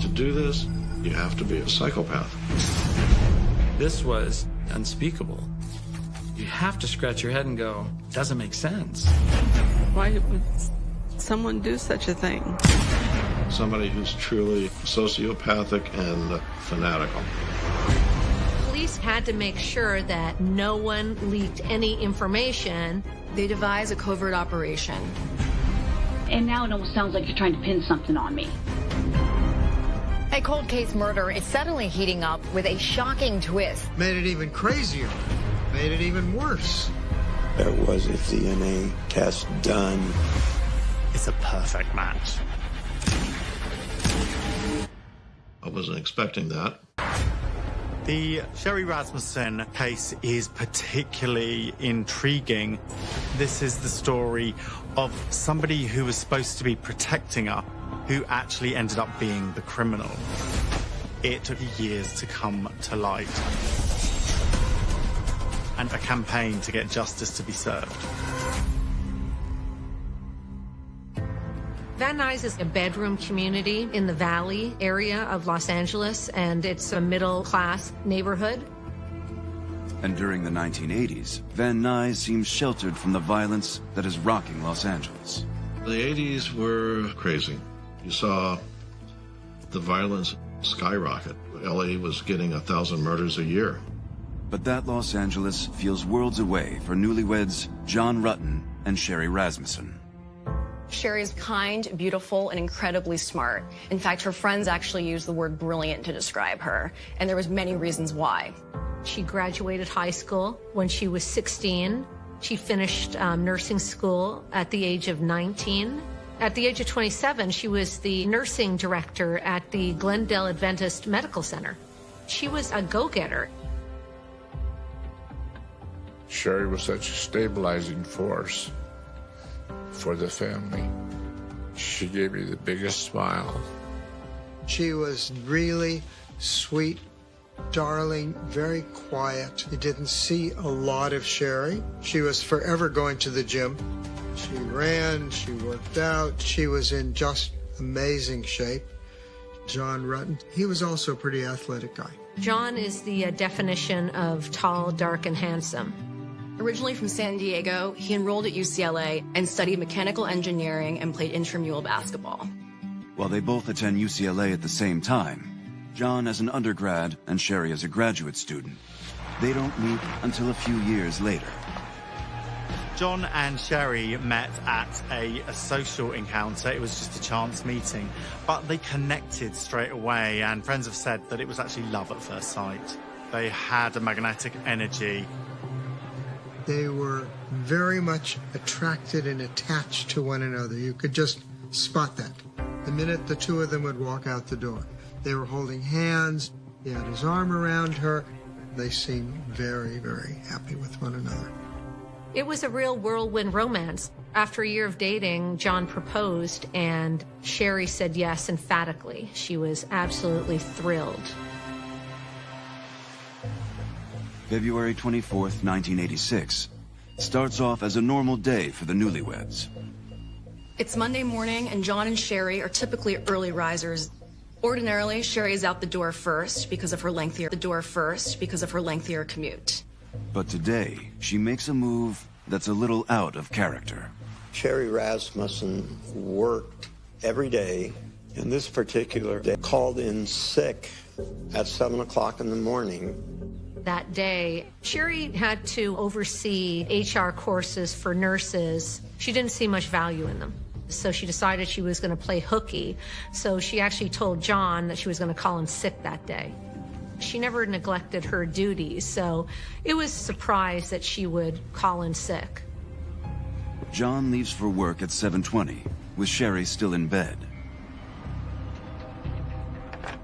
To do this, you have to be a psychopath. This was unspeakable. You have to scratch your head and go, doesn't make sense. Why would someone do such a thing? Somebody who's truly sociopathic and fanatical. Police had to make sure that no one leaked any information. They devise a covert operation. And now it almost sounds like you're trying to pin something on me. A cold case murder is suddenly heating up with a shocking twist. Made it even crazier. Made it even worse. There was a DNA test done. It's a perfect match. I wasn't expecting that. The Sherry Rasmussen case is particularly intriguing. This is the story of somebody who was supposed to be protecting her, who actually ended up being the criminal. It took years to come to light, and a campaign to get justice to be served. Van Nuys is a bedroom community in the Valley area of Los Angeles, and it's a middle-class neighborhood. And during the 1980s, Van Nuys seems sheltered from the violence that is rocking Los Angeles. The 80s were crazy. You saw the violence skyrocket. LA was getting 1,000 murders a year. But that Los Angeles feels worlds away for newlyweds John Rutten and Sherry Rasmussen. Sherry's kind, beautiful, and incredibly smart. In fact, her friends actually used the word brilliant to describe her, and there was many reasons why. She graduated high school when she was 16. She finished nursing school at the age of 19. At the age of 27, she was the nursing director at the Glendale Adventist Medical Center. She was a go-getter. Sherry was such a stabilizing force for the family. She gave me the biggest smile. She was really sweet, darling, very quiet. You didn't see a lot of Sherry. She was forever going to the gym. She ran, she worked out, she was in just amazing shape. John Rutten, he was also a pretty athletic guy. John is the definition of tall, dark, and handsome. Originally from San Diego, he enrolled at UCLA and studied mechanical engineering and played intramural basketball. While they both attend UCLA at the same time, John as an undergrad and Sherry as a graduate student, they don't meet until a few years later. John and Sherry met at a social encounter. It was just a chance meeting, but they connected straight away, and friends have said that it was actually love at first sight. They had a magnetic energy. They were very much attracted and attached to one another. You could just spot that. The minute the two of them would walk out the door. They were holding hands. He had his arm around her. They seemed very, very happy with one another. It was a real whirlwind romance. After a year of dating, John proposed, and Sherry said yes emphatically. She was absolutely thrilled. February 24th, 1986, starts off as a normal day for the newlyweds. It's Monday morning, and John and Sherry are typically early risers. Ordinarily, Sherry is out the door first because of her lengthier commute. But today, she makes a move that's a little out of character. Sherry Rasmussen worked every day, and this particular day called in sick at 7 o'clock in the morning. That day, Sherry had to oversee HR courses for nurses. She didn't see much value in them. So she decided she was going to play hooky. So she actually told John that she was going to call in sick that day. She never neglected her duties, so it was a surprise that she would call in sick. John leaves for work at 7:20, with Sherry still in bed.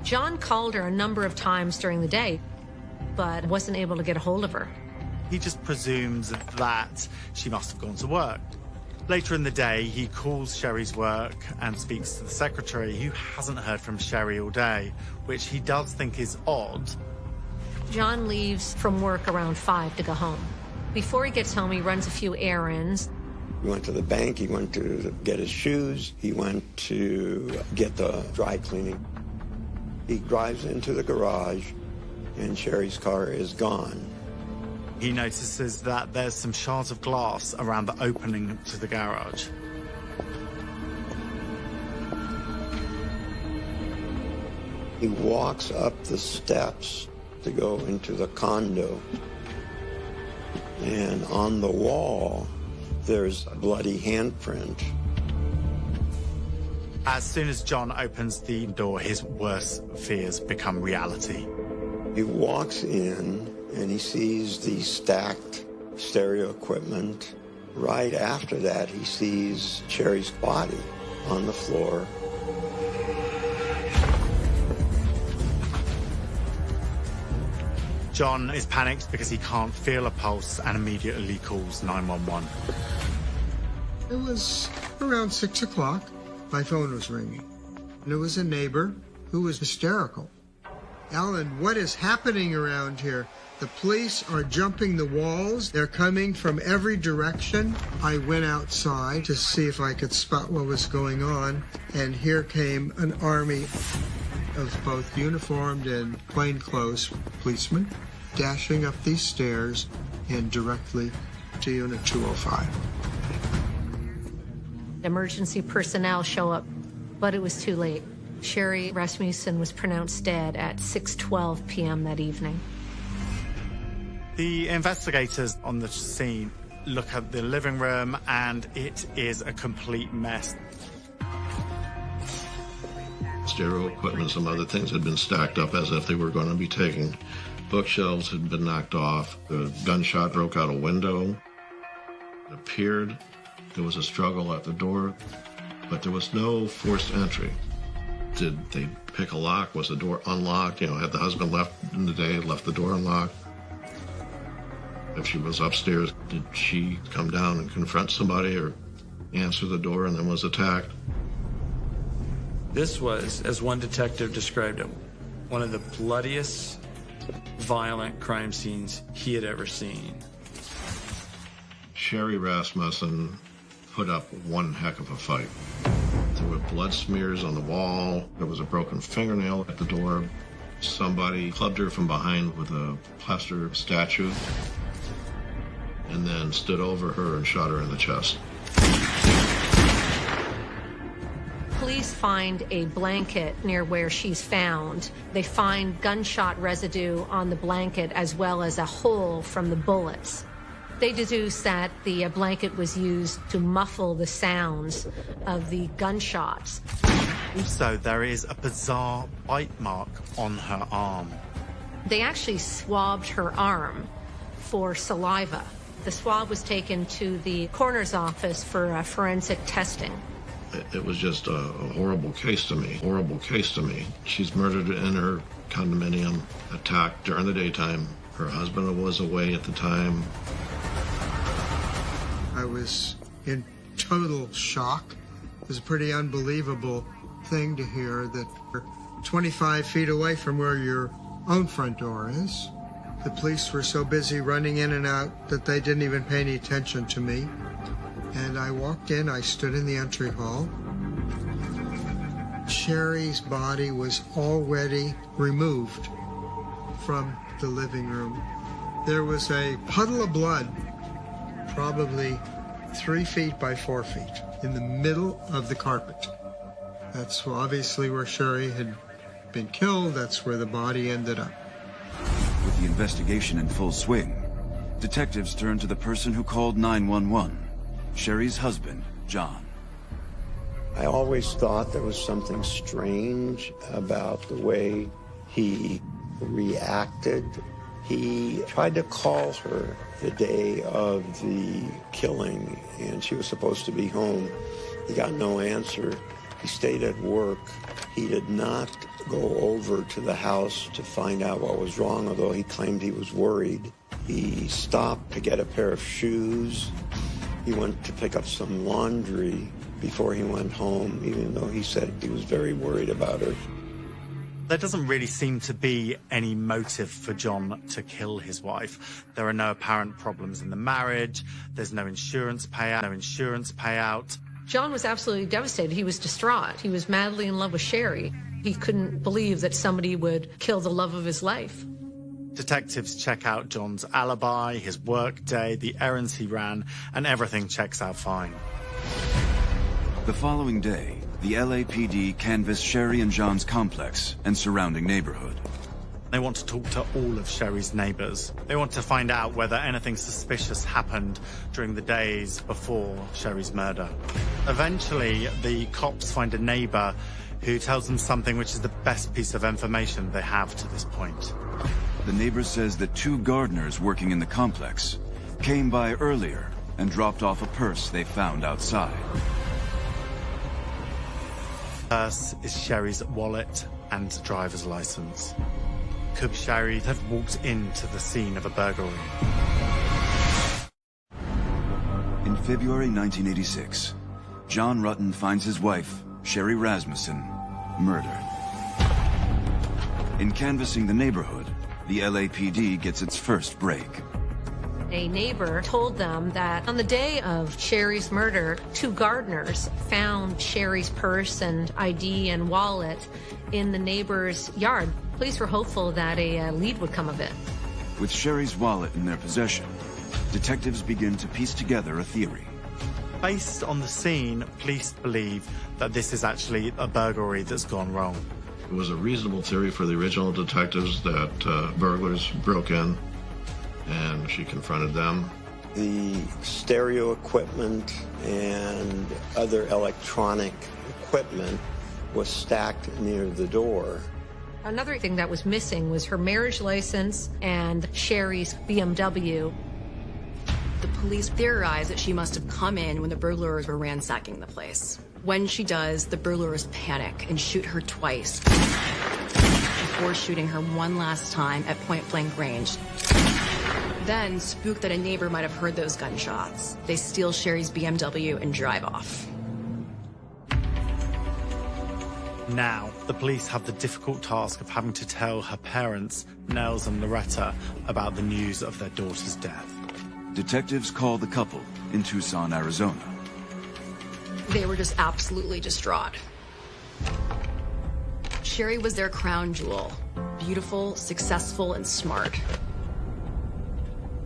John called her a number of times during the day, but wasn't able to get a hold of her. He just presumes that she must have gone to work. Later in the day, he calls Sherry's work and speaks to the secretary, who hasn't heard from Sherry all day, which he does think is odd. John leaves from work around 5 to go home. Before he gets home, he runs a few errands. He went to the bank, he went to get his shoes, he went to get the dry cleaning. He drives into the garage, and Sherry's car is gone. He notices that there's some shards of glass around the opening to the garage. He walks up the steps to go into the condo, and on the wall, there's a bloody handprint. As soon as John opens the door, his worst fears become reality. He walks in, and he sees the stacked stereo equipment. Right after that, he sees Sherry's body on the floor. John is panicked because he can't feel a pulse and immediately calls 911. It was around 6 o'clock. My phone was ringing, and it was a neighbor who was hysterical. Alan, what is happening around here? The police are jumping the walls. They're coming from every direction. I went outside to see if I could spot what was going on, and here came an army of both uniformed and plainclothes policemen dashing up these stairs and directly to Unit 205. Emergency personnel show up, but it was too late. Sherry Rasmussen was pronounced dead at 6:12 p.m. that evening. The investigators on the scene look at the living room, and it is a complete mess. Stereo equipment and some other things had been stacked up as if they were going to be taken. Bookshelves had been knocked off. The gunshot broke out a window. It appeared. There was a struggle at the door, but there was no forced entry. Did they pick a lock? Was the door unlocked? Had the husband left in the day, left the door unlocked? If she was upstairs, did she come down and confront somebody or answer the door and then was attacked? This was, as one detective described it, one of the bloodiest, violent crime scenes he had ever seen. Sherry Rasmussen put up one heck of a fight. There were blood smears on the wall. There was a broken fingernail at the door. Somebody clubbed her from behind with a plaster statue and then stood over her and shot her in the chest. Police find a blanket near where she's found. They find gunshot residue on the blanket as well as a hole from the bullets. They deduce that the blanket was used to muffle the sounds of the gunshots. Also, there is a bizarre bite mark on her arm. They actually swabbed her arm for saliva. The swab was taken to the coroner's office for forensic testing. It was just a horrible case to me, horrible case to me. She's murdered in her condominium, attacked during the daytime. Her husband was away at the time. I was in total shock. It was a pretty unbelievable thing to hear that you're 25 feet away from where your own front door is. The police were so busy running in and out that they didn't even pay any attention to me. And I walked in, I stood in the entry hall. Sherry's body was already removed from the living room. There was a puddle of blood, probably 3 feet by 4 feet, in the middle of the carpet. That's obviously where Sherry had been killed. That's where the body ended up. With the investigation in full swing, detectives turned to the person who called 911, Sherry's husband, John. I always thought there was something strange about the way he reacted. He tried to call her the day of the killing, and she was supposed to be home. He got no answer. He stayed at work. He did not go over to the house to find out what was wrong, although he claimed he was worried. He stopped to get a pair of shoes. He went to pick up some laundry before he went home, even though he said he was very worried about her. There doesn't really seem to be any motive for John to kill his wife. There are no apparent problems in the marriage. There's no insurance payout. John was absolutely devastated. He was distraught. He was madly in love with Sherry. He couldn't believe that somebody would kill the love of his life. Detectives check out John's alibi, his work day, the errands he ran, and everything checks out fine. The following day, the LAPD canvass Sherry and John's complex and surrounding neighborhood. They want to talk to all of Sherry's neighbors. They want to find out whether anything suspicious happened during the days before Sherry's murder. Eventually, the cops find a neighbor who tells them something which is the best piece of information they have to this point. The neighbor says that 2 gardeners working in the complex came by earlier and dropped off a purse they found outside. Purse is Sherry's wallet and driver's license. Could Sherry have walked into the scene of a burglary? In February 1986, John Rutten finds his wife, Sherry Rasmussen, murdered. In canvassing the neighborhood, the LAPD gets its first break. A neighbor told them that on the day of Sherry's murder, 2 gardeners found Sherry's purse and ID and wallet in the neighbor's yard. Police were hopeful that a lead would come of it. With Sherry's wallet in their possession, detectives begin to piece together a theory. Based on the scene, police believe that this is actually a burglary that's gone wrong. It was a reasonable theory for the original detectives that burglars broke in, and she confronted them. The stereo equipment and other electronic equipment was stacked near the door. Another thing that was missing was her marriage license and Sherry's BMW. The police theorize that she must have come in when the burglars were ransacking the place. When she does, the burglars panic and shoot her twice before shooting her one last time at point-blank range. Then, spooked that a neighbor might have heard those gunshots, they steal Sherry's BMW and drive off. Now, the police have the difficult task of having to tell her parents, Nels and Loretta, about the news of their daughter's death. Detectives call the couple in Tucson, Arizona. They were just absolutely distraught. Sherry was their crown jewel. Beautiful, successful, and smart.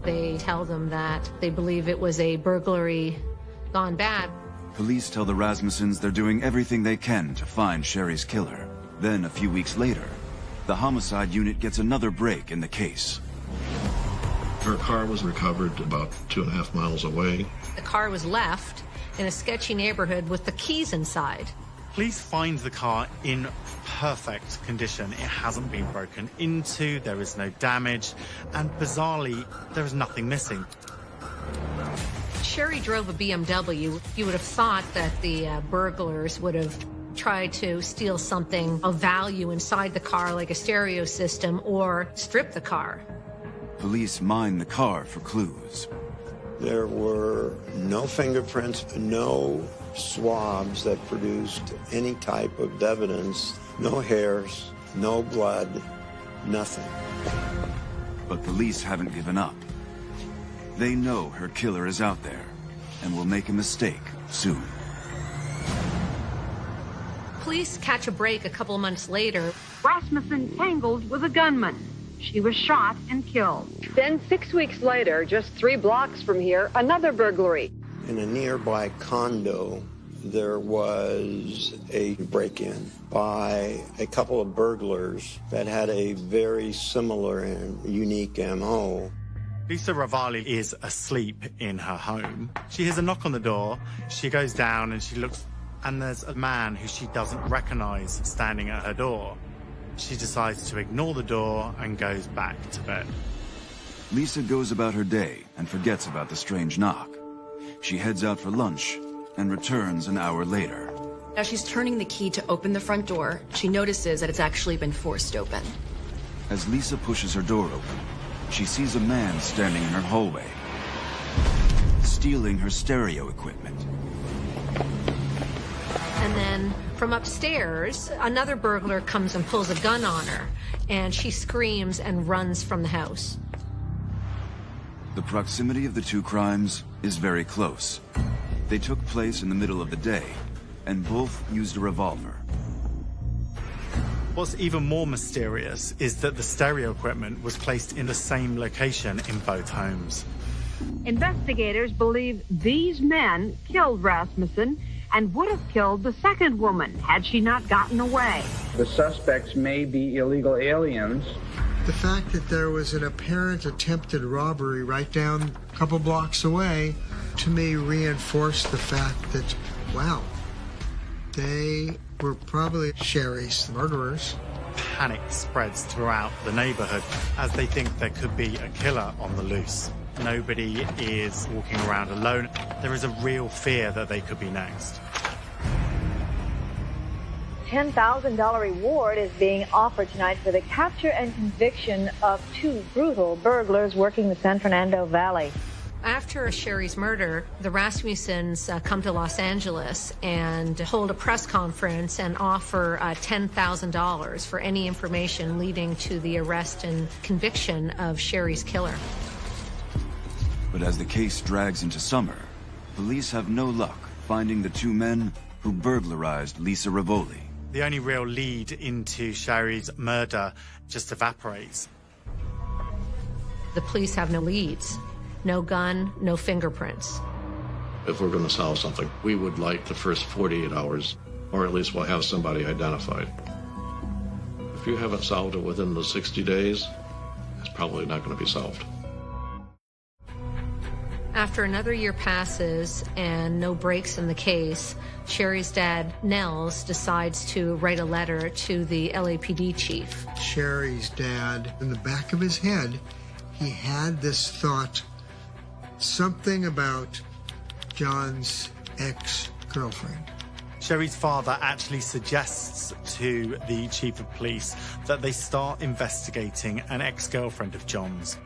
They tell them that they believe it was a burglary gone bad. Police tell the Rasmussens they're doing everything they can to find Sherry's killer. Then, a few weeks later, the homicide unit gets another break in the case. Her car was recovered about 2.5 miles away. The car was left in a sketchy neighborhood with the keys inside. Police find the car in perfect condition. It hasn't been broken into, there is no damage, and bizarrely, there is nothing missing. Sherry drove a BMW. You would have thought that the burglars would have tried to steal something of value inside the car, like a stereo system, or strip the car. Police mine the car for clues. There were no fingerprints, no swabs that produced any type of evidence, no hairs, no blood, nothing. But police haven't given up. They know her killer is out there and will make a mistake soon. Police catch a break a couple of months later. Rasmussen tangled with a gunman. She was shot and killed. Then 6 weeks later, just 3 blocks from here, another burglary. In a nearby condo, there was a break-in by a couple of burglars that had a very similar and unique MO. Lisa Ravali is asleep in her home. She hears a knock on the door. She goes down and she looks, and there's a man who she doesn't recognize standing at her door. She decides to ignore the door and goes back to bed. Lisa goes about her day and forgets about the strange knock. She heads out for lunch and returns an hour later. As she's turning the key to open the front door, she notices that it's actually been forced open. As Lisa pushes her door open, she sees a man standing in her hallway, stealing her stereo equipment. And then from upstairs, another burglar comes and pulls a gun on her, and she screams and runs from the house. The proximity of the 2 crimes is very close. They took place in the middle of the day, and both used a revolver. What's even more mysterious is that the stereo equipment was placed in the same location in both homes. Investigators believe these men killed Rasmussen and would have killed the second woman had she not gotten away. The suspects may be illegal aliens. The fact that there was an apparent attempted robbery right down a couple blocks away, to me, reinforced the fact that, wow, they were probably Sherry's murderers. Panic spreads throughout the neighborhood as they think there could be a killer on the loose. Nobody is walking around alone. There is a real fear that they could be next. $10,000 reward is being offered tonight for the capture and conviction of two brutal burglars working the San Fernando Valley. After Sherry's murder, the Rasmussens come to Los Angeles and hold a press conference and offer $10,000 for any information leading to the arrest and conviction of Sherry's killer. But as the case drags into summer, police have no luck finding the two men who burglarized Lisa Rivoli. The only real lead into Sherry's murder just evaporates. The police have no leads, no gun, no fingerprints. If we're going to solve something, we would like the first 48 hours, or at least we'll have somebody identified. If you haven't solved it within the 60 days, it's probably not going to be solved. After another year passes and no breaks in the case, Sherry's dad, Nels, decides to write a letter to the LAPD chief. Sherry's dad, in the back of his head, he had this thought, something about John's ex-girlfriend. Sherry's father actually suggests to the chief of police that they start investigating an ex-girlfriend of John's.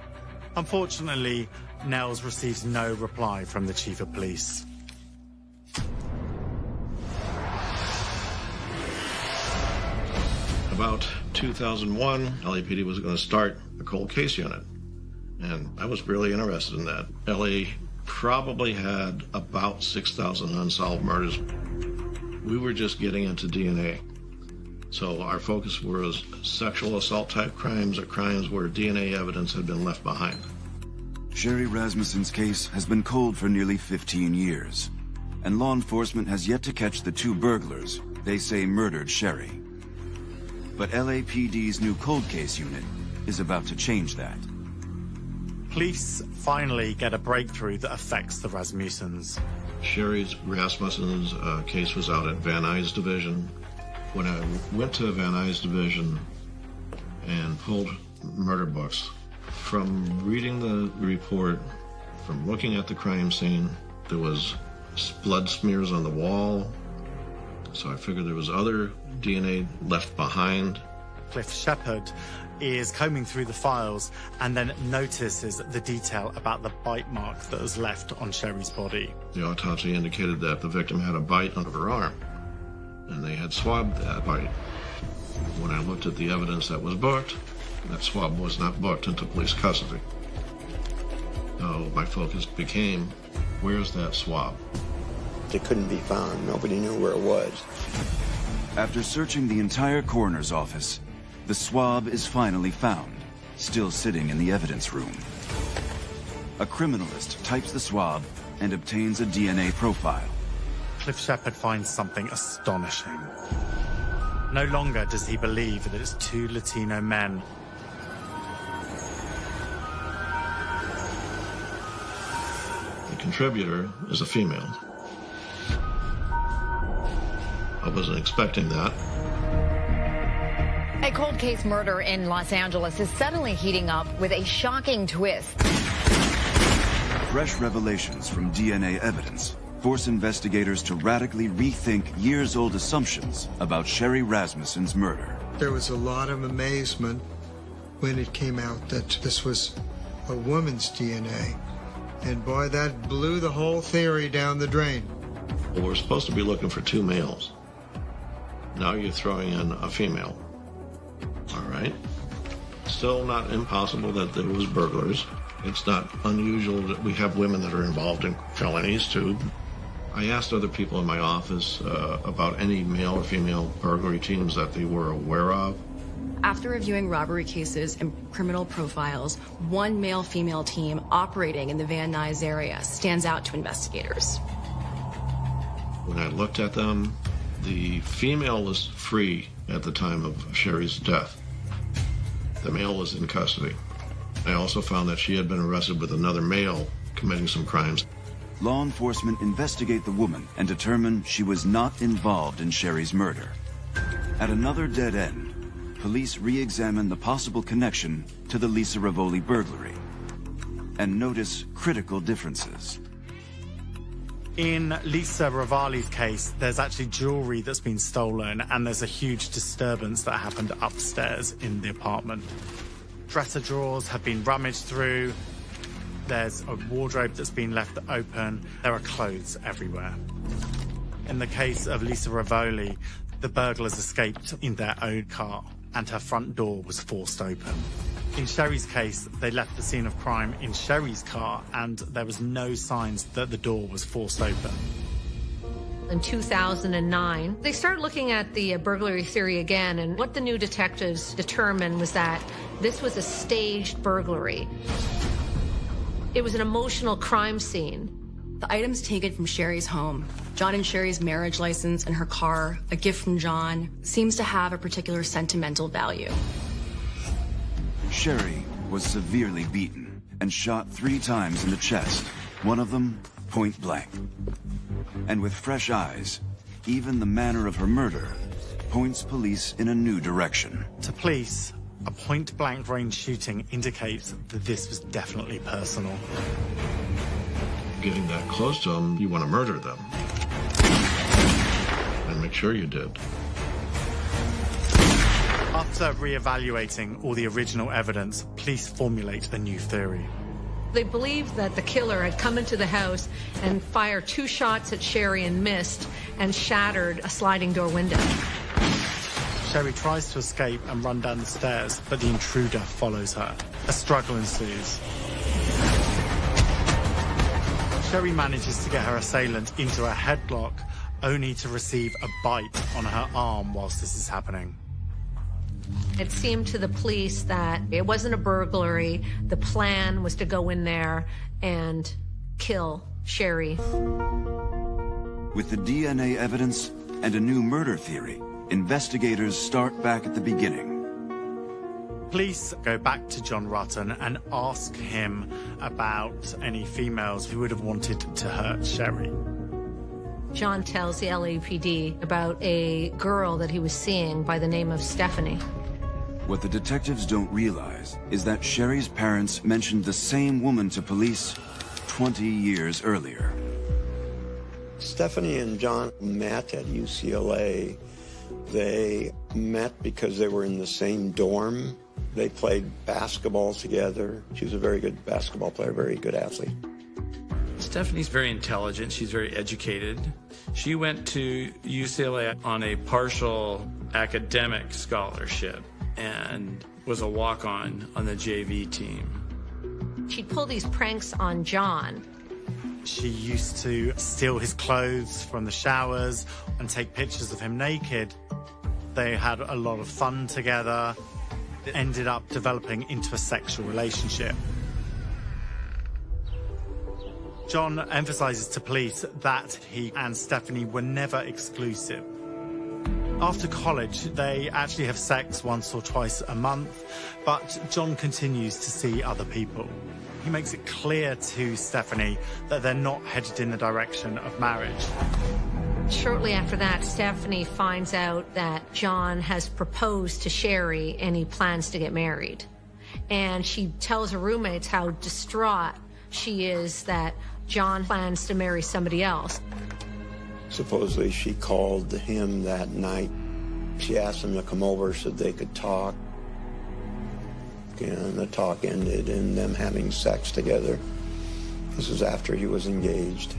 Unfortunately, Nels receives no reply from the chief of police. About 2001, LAPD was going to start a cold case unit, and I was really interested in that. LA probably had about 6,000 unsolved murders. We were just getting into DNA. So our focus was sexual assault type crimes or crimes where DNA evidence had been left behind. Sherry Rasmussen's case has been cold for nearly 15 years, and law enforcement has yet to catch the two burglars they say murdered Sherry. But LAPD's new cold case unit is about to change that. Police finally get a breakthrough that affects the Rasmussens. Sherry Rasmussen's case was out at Van Nuys Division. When I went to Van Nuys Division and pulled murder books, from reading the report, from looking at the crime scene, there was blood smears on the wall, so I figured there was other DNA left behind. Cliff Shepard is combing through the files and then notices the detail about the bite mark that was left on Sherry's body. The autopsy indicated that the victim had a bite under her arm, and they had swabbed that bite. When I looked at the evidence that was booked, that swab was not booked into police custody. So my focus became, where's that swab? It couldn't be found. Nobody knew where it was. After searching the entire coroner's office, the swab is finally found, still sitting in the evidence room. A criminalist types the swab and obtains a DNA profile. Cliff Shepard finds something astonishing. No longer does he believe that it's two Latino men. The contributor is a female. I wasn't expecting that. A cold case murder in Los Angeles is suddenly heating up with a shocking twist. Fresh revelations from DNA evidence force investigators to radically rethink years-old assumptions about Sherry Rasmussen's murder. There was a lot of amazement when it came out that this was a woman's DNA. And boy, that blew the whole theory down the drain. Well, we're supposed to be looking for two males. Now you're throwing in a female. All right. Still not impossible that there was burglars. It's not unusual that we have women that are involved in felonies too. I asked other people in my office about any male or female burglary teams that they were aware of. After reviewing robbery cases and criminal profiles, one male-female team operating in the Van Nuys area stands out to investigators. When I looked at them, the female was free at the time of Sherry's death. The male was in custody. I also found that she had been arrested with another male committing some crimes. Law enforcement investigate the woman and determine she was not involved in Sherry's murder. At another dead end, police re-examine the possible connection to the Lisa Rivoli burglary and notice critical differences. In Lisa Rivoli's case, there's actually jewelry that's been stolen, and there's a huge disturbance that happened upstairs in the apartment. Dresser drawers have been rummaged through. There's a wardrobe that's been left open. There are clothes everywhere. In the case of Lisa Rivoli, the burglars escaped in their own car, and her front door was forced open. In Sherry's case, they left the scene of crime in Sherry's car, and there was no signs that the door was forced open. In 2009, they started looking at the burglary theory again, and what the new detectives determined was that this was a staged burglary. It was an emotional crime scene. The items taken from Sherry's home, John and Sherry's marriage license and her car, a gift from John, seems to have a particular sentimental value. Sherry was severely beaten and shot 3 times in the chest, one of them point blank. And with fresh eyes, even the manner of her murder points police in a new direction. To police, a point-blank range shooting indicates that this was definitely personal. Getting that close to them, you want to murder them. And make sure you did. After re-evaluating all the original evidence, police formulate a new theory. They believed that the killer had come into the house and fired 2 shots at Sherry and missed and shattered a sliding door window. Sherry tries to escape and run down the stairs, but the intruder follows her. A struggle ensues. Sherry manages to get her assailant into a headlock, only to receive a bite on her arm whilst this is happening. It seemed to the police that it wasn't a burglary. The plan was to go in there and kill Sherry. With the DNA evidence and a new murder theory, investigators start back at the beginning. Police go back to John Rutten and ask him about any females who would have wanted to hurt Sherry. John tells the LAPD about a girl that he was seeing by the name of Stephanie. What the detectives don't realize is that Sherry's parents mentioned the same woman to police 20 years earlier. Stephanie and John met at UCLA. They met because they were in the same dorm. They played basketball together. She was a very good basketball player, very good athlete. Stephanie's very intelligent. She's very educated. She went to UCLA on a partial academic scholarship and was a walk-on on the JV team. She'd pull these pranks on John. She used to steal his clothes from the showers and take pictures of him naked. They had a lot of fun together. It ended up developing into a sexual relationship. John emphasizes to police that he and Stephanie were never exclusive. After college, they actually have sex once or twice a month, but John continues to see other people. He makes it clear to Stephanie that they're not headed in the direction of marriage. Shortly after that, Stephanie finds out that John has proposed to Sherry and he plans to get married. And she tells her roommates how distraught she is that John plans to marry somebody else. Supposedly she called him that night. She asked him to come over so they could talk. And the talk ended in them having sex together. This was after he was engaged.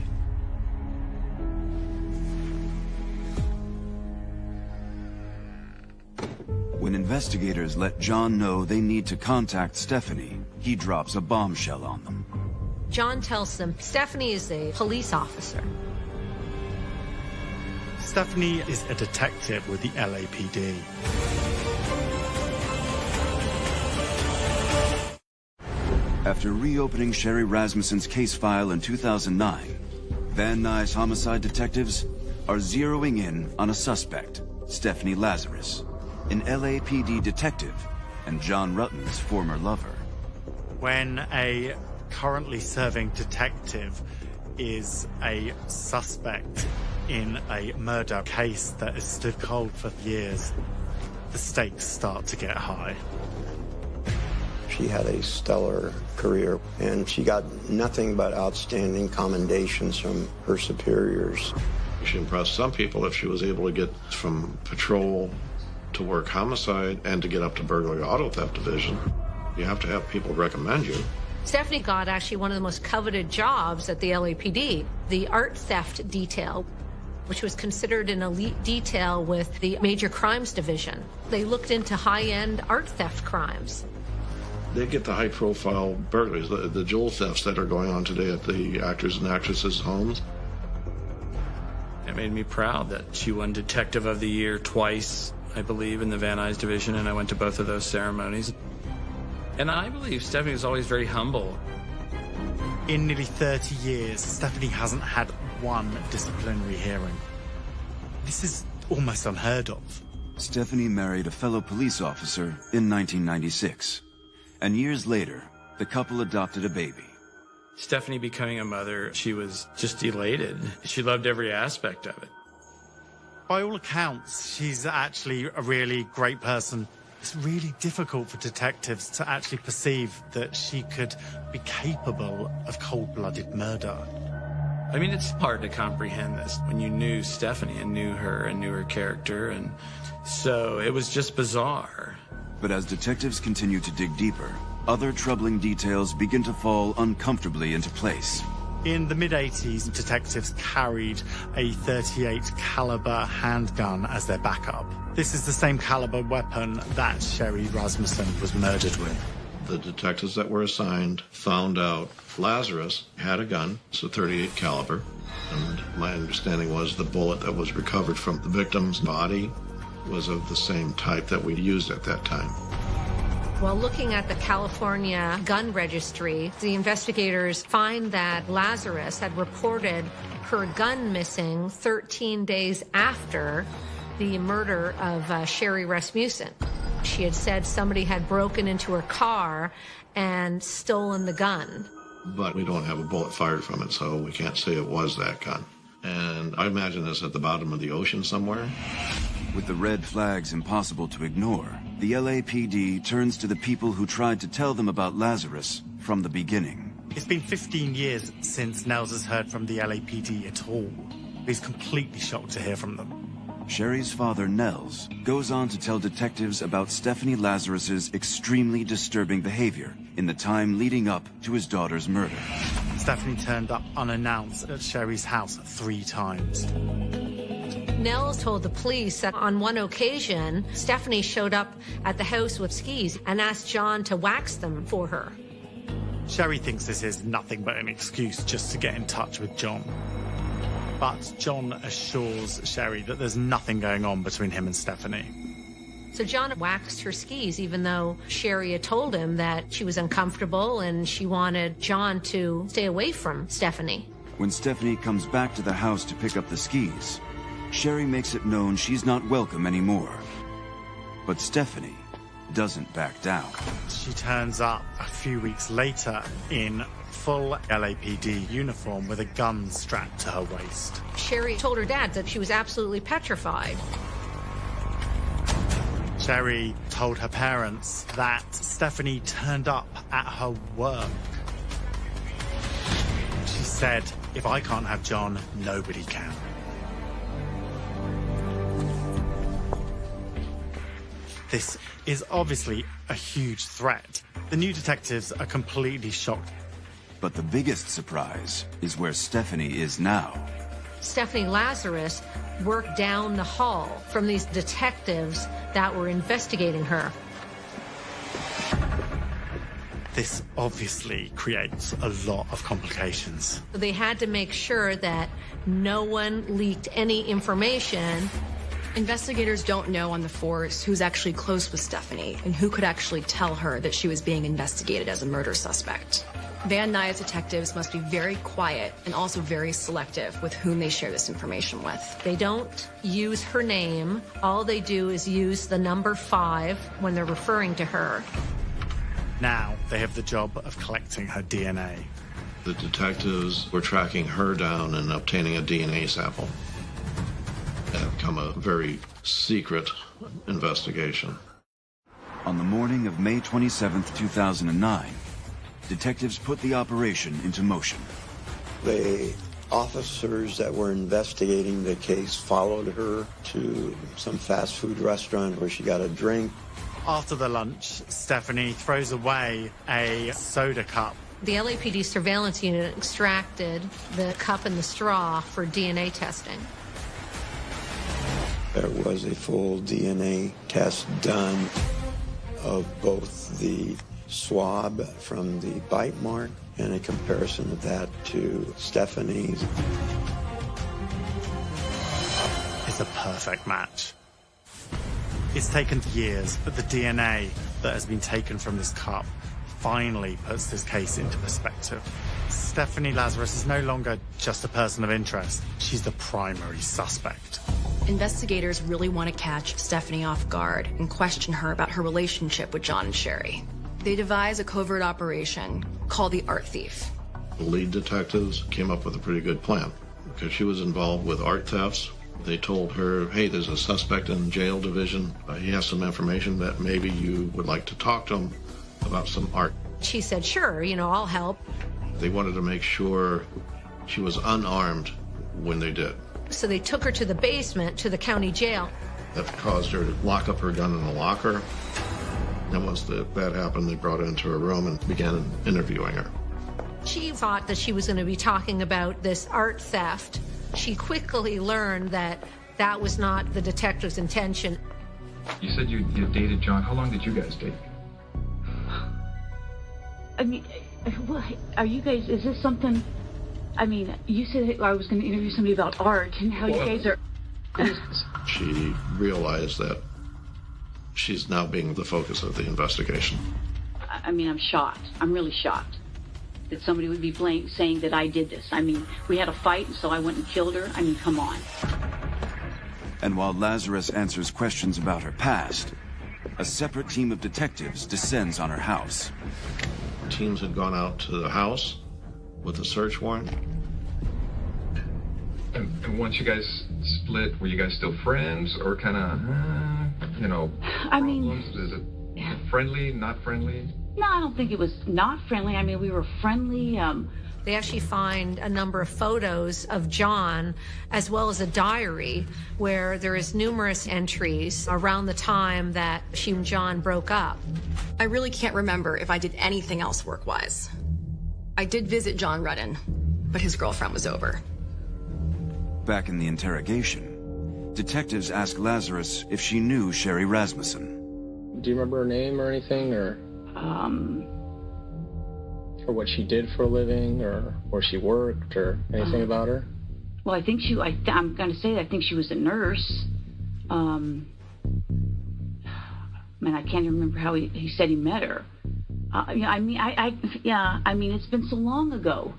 When investigators let John know they need to contact Stephanie, he drops a bombshell on them. John tells them Stephanie is a police officer. Stephanie is a detective with the LAPD. After reopening Sherry Rasmussen's case file in 2009, Van Nuys homicide detectives are zeroing in on a suspect, Stephanie Lazarus, an LAPD detective and John Rutten's former lover. When a currently serving detective is a suspect in a murder case that has stood cold for years, the stakes start to get high. She had a stellar career, and she got nothing but outstanding commendations from her superiors. She impressed some people if she was able to get from patrol to work homicide and to get up to burglary auto theft division. You have to have people recommend you. Stephanie got actually one of the most coveted jobs at the LAPD, the art theft detail, which was considered an elite detail with the major crimes division. They looked into high-end art theft crimes. They get the high-profile burglaries, the jewel thefts that are going on today at the actors' and actresses' homes. It made me proud that she won Detective of the Year twice, I believe, in the Van Nuys division, and I went to both of those ceremonies. And I believe Stephanie was always very humble. In nearly 30 years, Stephanie hasn't had one disciplinary hearing. This is almost unheard of. Stephanie married a fellow police officer in 1996. And years later, the couple adopted a baby. Stephanie becoming a mother, she was just elated. She loved every aspect of it. By all accounts, she's actually a really great person. It's really difficult for detectives to actually perceive that she could be capable of cold-blooded murder. I mean, it's hard to comprehend this when you knew Stephanie and knew her character, and so it was just bizarre. But as detectives continue to dig deeper, other troubling details begin to fall uncomfortably into place. In the mid-80s, detectives carried a .38 caliber handgun as their backup. This is the same caliber weapon that Sherry Rasmussen was murdered with. The detectives that were assigned found out Lazarus had a gun. It's a .38 caliber. And my understanding was the bullet that was recovered from the victim's body was of the same type that we used at that time. While looking at the California gun registry, the investigators find that Lazarus had reported her gun missing 13 days after the murder of Sherry Rasmussen. She had said somebody had broken into her car and stolen the gun. But we don't have a bullet fired from it, so we can't say it was that gun. And I imagine this at the bottom of the ocean somewhere. With the red flags impossible to ignore, the LAPD turns to the people who tried to tell them about Lazarus from the beginning. It's been 15 years since Nels has heard from the LAPD at all. He's completely shocked to hear from them. Sherry's father, Nels, goes on to tell detectives about Stephanie Lazarus's extremely disturbing behavior in the time leading up to his daughter's murder. Stephanie turned up unannounced at Sherry's house 3 times. Nels told the police that on one occasion, Stephanie showed up at the house with skis and asked John to wax them for her. Sherry thinks this is nothing but an excuse just to get in touch with John. But John assures Sherry that there's nothing going on between him and Stephanie. So John waxed her skis, even though Sherry had told him that she was uncomfortable and she wanted John to stay away from Stephanie. When Stephanie comes back to the house to pick up the skis, Sherry makes it known she's not welcome anymore. But Stephanie doesn't back down. She turns up a few weeks later in full LAPD uniform with a gun strapped to her waist. Sherry told her dad that she was absolutely petrified. Sherry told her parents that Stephanie turned up at her work. She said, "If I can't have John, nobody can." This is obviously a huge threat. The new detectives are completely shocked. But the biggest surprise is where Stephanie is now. Stephanie Lazarus worked down the hall from these detectives that were investigating her. This obviously creates a lot of complications. They had to make sure that no one leaked any information. Investigators don't know on the force who's actually close with Stephanie and who could actually tell her that she was being investigated as a murder suspect. Van Nuys detectives must be very quiet and also very selective with whom they share this information with. They don't use her name. All they do is use the number 5 when they're referring to her. Now they have the job of collecting her DNA. The detectives were tracking her down and obtaining a DNA sample. It had become a very secret investigation. On the morning of May 27th, 2009, detectives put the operation into motion. The officers that were investigating the case followed her to some fast food restaurant where she got a drink. After the lunch, Stephanie throws away a soda cup. The LAPD surveillance unit extracted the cup and the straw for DNA testing. There was a full DNA test done of both the swab from the bite mark and a comparison of that to Stephanie's. It's a perfect match. It's taken years, but the DNA that has been taken from this cup finally puts this case into perspective. Stephanie Lazarus is no longer just a person of interest. She's the primary suspect. Investigators really want to catch Stephanie off guard and question her about her relationship with John and Sherry. They devise a covert operation called the Art Thief. The lead detectives came up with a pretty good plan because she was involved with art thefts. They told her, hey, there's a suspect in the jail division. He has some information that maybe you would like to talk to him about some art. She said, sure, I'll help. They wanted to make sure she was unarmed when they did. So they took her to the basement, to the county jail. That caused her to lock up her gun in the locker. And once that happened, they brought her into her room and began interviewing her. She thought that she was going to be talking about this art theft. She quickly learned that that was not the detective's intention. You said you dated John. How long did you guys date? I mean, are you guys, is this something, you said I was going to interview somebody about art and how you guys are... She realized that she's now being the focus of the investigation. I'm shocked. I'm really shocked that somebody would be saying that I did this. We had a fight, so I went and killed her. Come on. And while Lazarus answers questions about her past, a separate team of detectives descends on her house. Teams had gone out to the house with a search warrant. And once you guys split, were you guys still friends or kind of, problems? Is it friendly, not friendly? No, I don't think it was not friendly. We were friendly. They actually find a number of photos of John, as well as a diary, where there is numerous entries around the time that she and John broke up. I really can't remember if I did anything else work-wise. I did visit John Rudden, but his girlfriend was over. Back in the interrogation, detectives ask Lazarus if she knew Sherry Rasmussen. Do you remember her name or anything, or what she did for a living, or where she worked, or anything about her? Well, I think I'm going to say I think she was a nurse. I can't remember how he said he met her. It's been so long ago.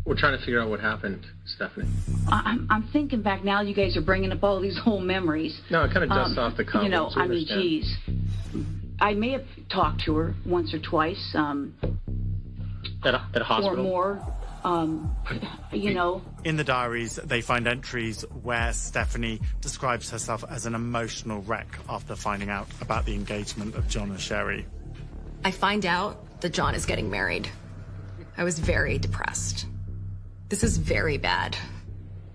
We're trying to figure out what happened, Stephanie. I'm thinking back now. You guys are bringing up all these whole memories. No, it kind of dusts off the cuff. Geez. I may have talked to her once or twice. At a hospital? Or more. In the diaries, they find entries where Stephanie describes herself as an emotional wreck after finding out about the engagement of John and Sherry. I find out that John is getting married. I was very depressed. This is very bad.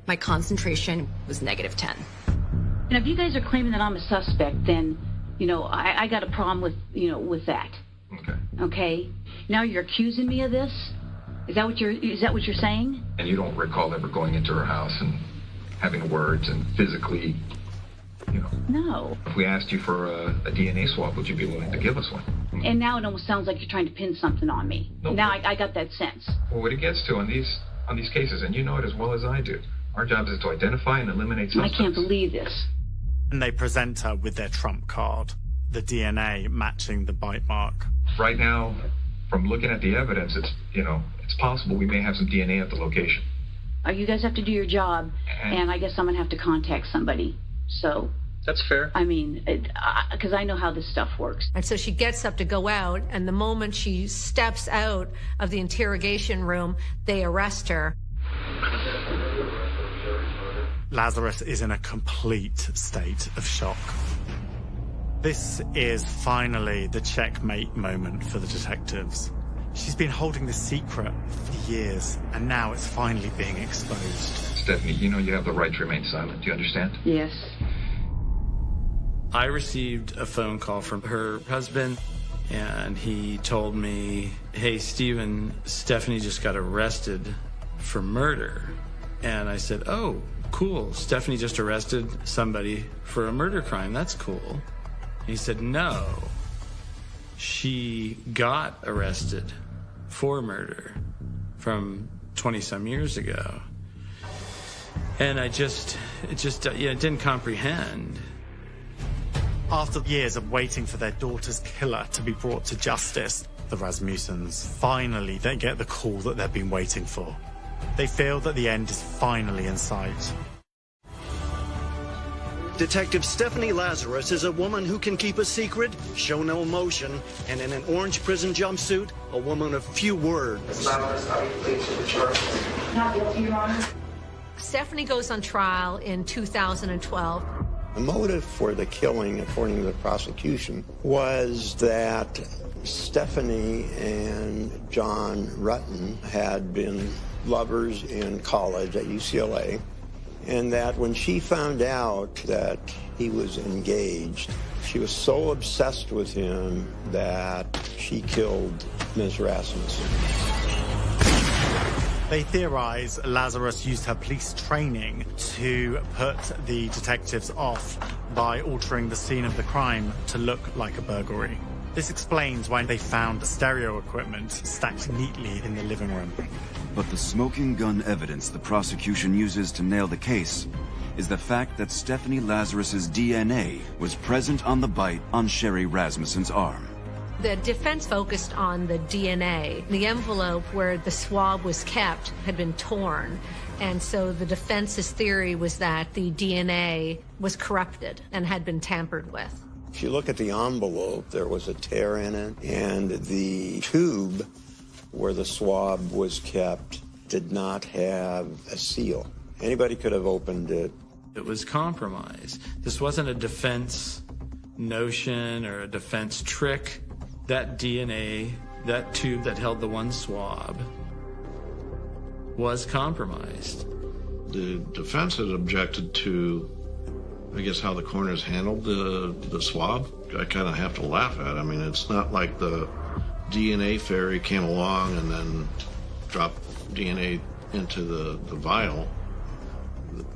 My concentration was -10. And if you guys are claiming that I'm a suspect, then, I got a problem with that. Okay? Now you're accusing me of this? Is that what you're saying? And you don't recall ever going into her house and having words and physically, No. If we asked you for a DNA swab, would you be willing to give us one? And now it almost sounds like you're trying to pin something on me. No, now I got that sense. Well, what it gets to on these cases, and you know it as well as I do, our job is to identify and eliminate suspects. I can't believe this. And they present her with their trump card, the DNA matching the bite mark. Right now, from looking at the evidence, it's possible we may have some DNA at the location. You guys have to do your job, and I guess I'm going to have to contact somebody. So... That's fair. I mean, because I know how this stuff works. And so she gets up to go out, and the moment she steps out of the interrogation room, they arrest her. Lazarus is in a complete state of shock. This is finally the checkmate moment for the detectives. She's been holding this secret for years, and now it's finally being exposed. Stephanie, you know you have the right to remain silent. Do you understand? Yes. I received a phone call from her husband, and he told me, hey, Stephen, Stephanie just got arrested for murder. And I said, oh, cool. Stephanie just arrested somebody for a murder crime. That's cool. And he said, no, she got arrested for murder from 20-some years ago. And it didn't comprehend. After years of waiting for their daughter's killer to be brought to justice, the Rasmussens finally they get the call that they've been waiting for. They feel that the end is finally in sight. Detective Stephanie Lazarus is a woman who can keep a secret, show no emotion, and in an orange prison jumpsuit, a woman of few words. Not guilty, Your Honor. Stephanie goes on trial in 2012. The motive for the killing, according to the prosecution, was that Stephanie and John Rutten had been lovers in college at UCLA, and that when she found out that he was engaged, she was so obsessed with him that she killed Ms. Rasmussen. They theorize Lazarus used her police training to put the detectives off by altering the scene of the crime to look like a burglary. This explains why they found the stereo equipment stacked neatly in the living room. But the smoking gun evidence the prosecution uses to nail the case is the fact that Stephanie Lazarus's DNA was present on the bite on Sherry Rasmussen's arm. The defense focused on the DNA. The envelope where the swab was kept had been torn, and so the defense's theory was that the DNA was corrupted and had been tampered with. If you look at the envelope, there was a tear in it, and the tube where the swab was kept did not have a seal. Anybody could have opened it. It was compromised. This wasn't a defense notion or a defense trick. That DNA, that tube that held the one swab, was compromised. The defense had objected to, I guess, how the coroners handled the swab. I kind of have to laugh at it. I mean, it's not like the DNA fairy came along and then dropped DNA into the vial.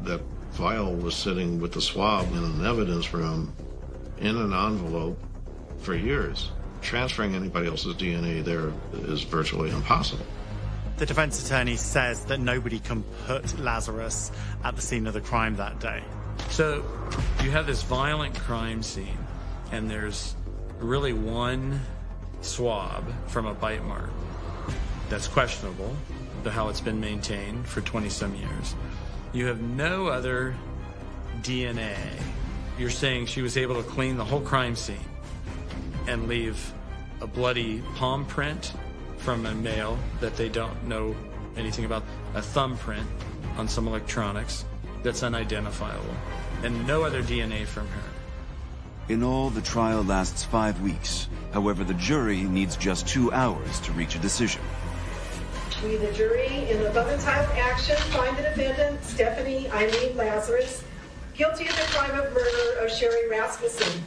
That vial was sitting with the swab in an evidence room in an envelope for years. Transferring anybody else's DNA there is virtually impossible. The defense attorney says that nobody can put Lazarus at the scene of the crime that day. So you have this violent crime scene, and there's really one swab from a bite mark that's questionable, to how it's been maintained for 20-some years. You have no other DNA. You're saying she was able to clean the whole crime scene and leave a bloody palm print from a male that they don't know anything about, a thumbprint on some electronics that's unidentifiable, and no other DNA from her. In all, the trial lasts 5 weeks. However, the jury needs just 2 hours to reach a decision. We, the jury, in the above-entitled action, find the defendant, Stephanie Eileen Lazarus, guilty of the crime of murder of Sherry Rasmussen.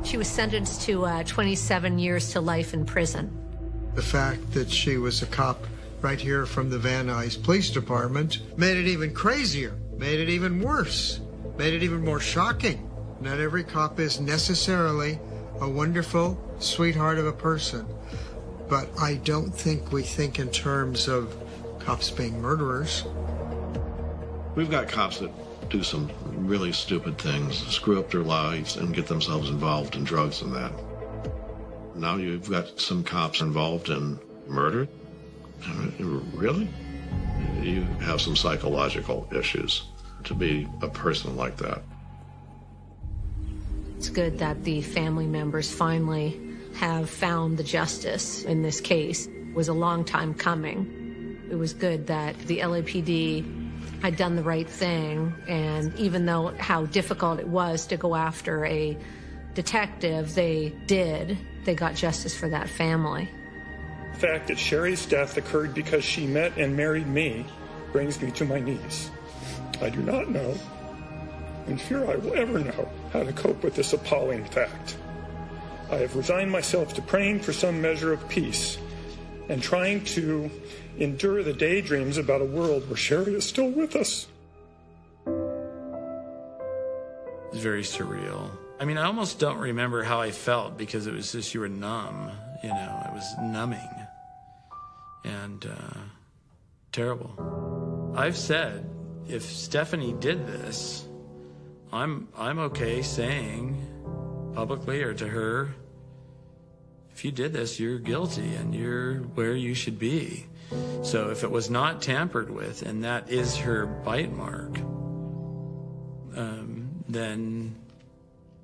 She was sentenced to 27 years to life in prison. The fact that she was a cop right here from the Van Nuys Police Department made it even crazier, made it even worse, made it even more shocking. Not every cop is necessarily a wonderful sweetheart of a person. But I don't think we think in terms of cops being murderers. We've got cops that do some really stupid things, screw up their lives and get themselves involved in drugs and that. Now you've got some cops involved in murder? Really? You have some psychological issues to be a person like that. It's good that the family members finally have found the justice in this case. It was a long time coming. It was good that the LAPD had done the right thing, and even though how difficult it was to go after a detective, they got justice for that family. The fact that Sherry's death occurred because she met and married me brings me to my knees. I do not know, and fear I will ever know, how to cope with this appalling fact. I have resigned myself to praying for some measure of peace and trying to endure the daydreams about a world where Sherry is still with us. It's very surreal. I mean, I almost don't remember how I felt because it was just, you were numb, you know, it was numbing and terrible. I've said, if Stephanie did this, I'm okay saying publicly or to her, if you did this, you're guilty and you're where you should be. So if it was not tampered with and that is her bite mark, then,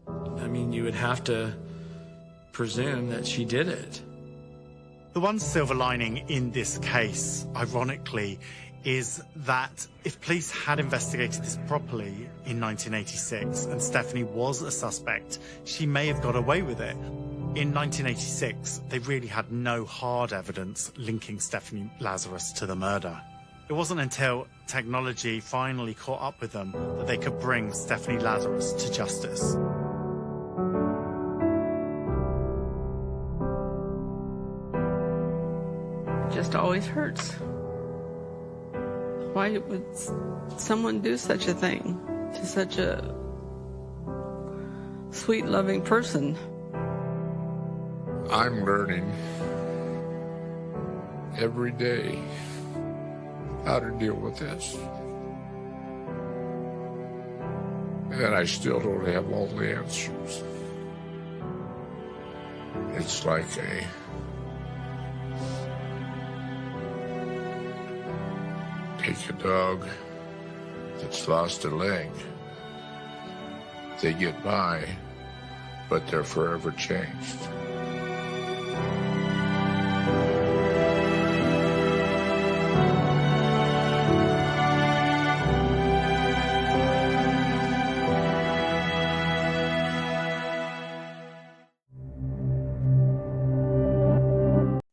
I mean, you would have to presume that she did it. The one silver lining in this case, ironically, is that if police had investigated this properly in 1986 and Stephanie was a suspect, she may have got away with it. In 1986, they really had no hard evidence linking Stephanie Lazarus to the murder. It wasn't until technology finally caught up with them that they could bring Stephanie Lazarus to justice. It just always hurts. Why would someone do such a thing to such a sweet, loving person? I'm learning every day how to deal with this. And I still don't have all the answers. It's like take a dog that's lost a leg. They get by, but they're forever changed.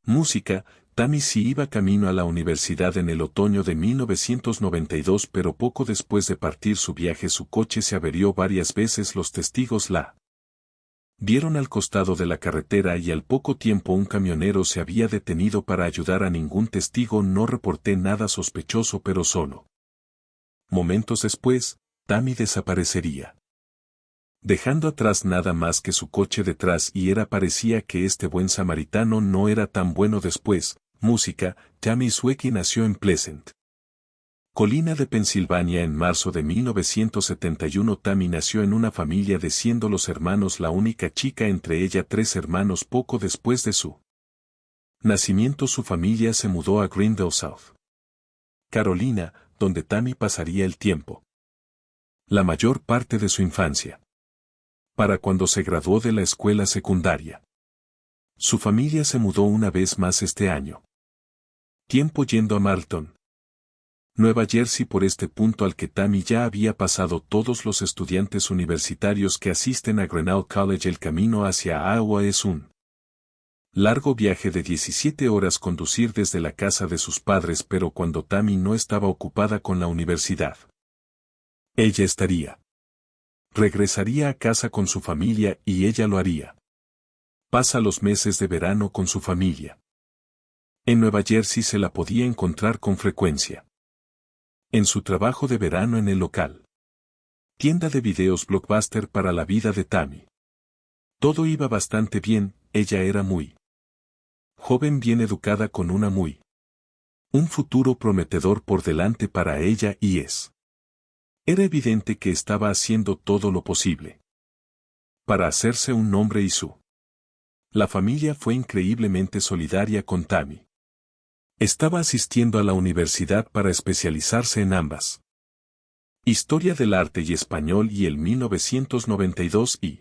Música. Tammy sí iba camino a la universidad en el otoño de 1992, pero poco después de partir su viaje su coche se averió varias veces. Los testigos la vieron al costado de la carretera y al poco tiempo un camionero se había detenido para ayudar. A ningún testigo no reporté nada sospechoso, pero solo momentos después, Tammy desaparecería, dejando atrás nada más que su coche detrás, y parecía que este buen samaritano no era tan bueno después. Música. Tammy Swiecki nació en Pleasant, Colina de Pensilvania en marzo de 1971. Tammy nació en una familia de siendo los hermanos la única chica entre ella 3 hermanos. Poco después de su nacimiento su familia se mudó a Greenville, South Carolina, donde Tammy pasaría el tiempo, la mayor parte de su infancia. Para cuando se graduó de la escuela secundaria, su familia se mudó una vez más este año. Tiempo yendo a Marlton, Nueva Jersey. Por este punto al que Tammy ya había pasado todos los estudiantes universitarios que asisten a Grinnell College. El camino hacia Iowa es un largo viaje de 17 horas conducir desde la casa de sus padres, pero cuando Tammy no estaba ocupada con la universidad, ella regresaría a casa con su familia, y ella lo haría. Pasa los meses de verano con su familia. En Nueva Jersey se la podía encontrar con frecuencia en su trabajo de verano en el local tienda de videos Blockbuster. Para la vida de Tammy, Todo iba bastante bien, ella era muy joven, bien educada, con un futuro prometedor por delante para ella y era evidente que estaba haciendo todo lo posible para hacerse un nombre y la familia fue increíblemente solidaria con Tammy. Estaba asistiendo a la universidad para especializarse en ambas. Historia del arte y español y el 1992 y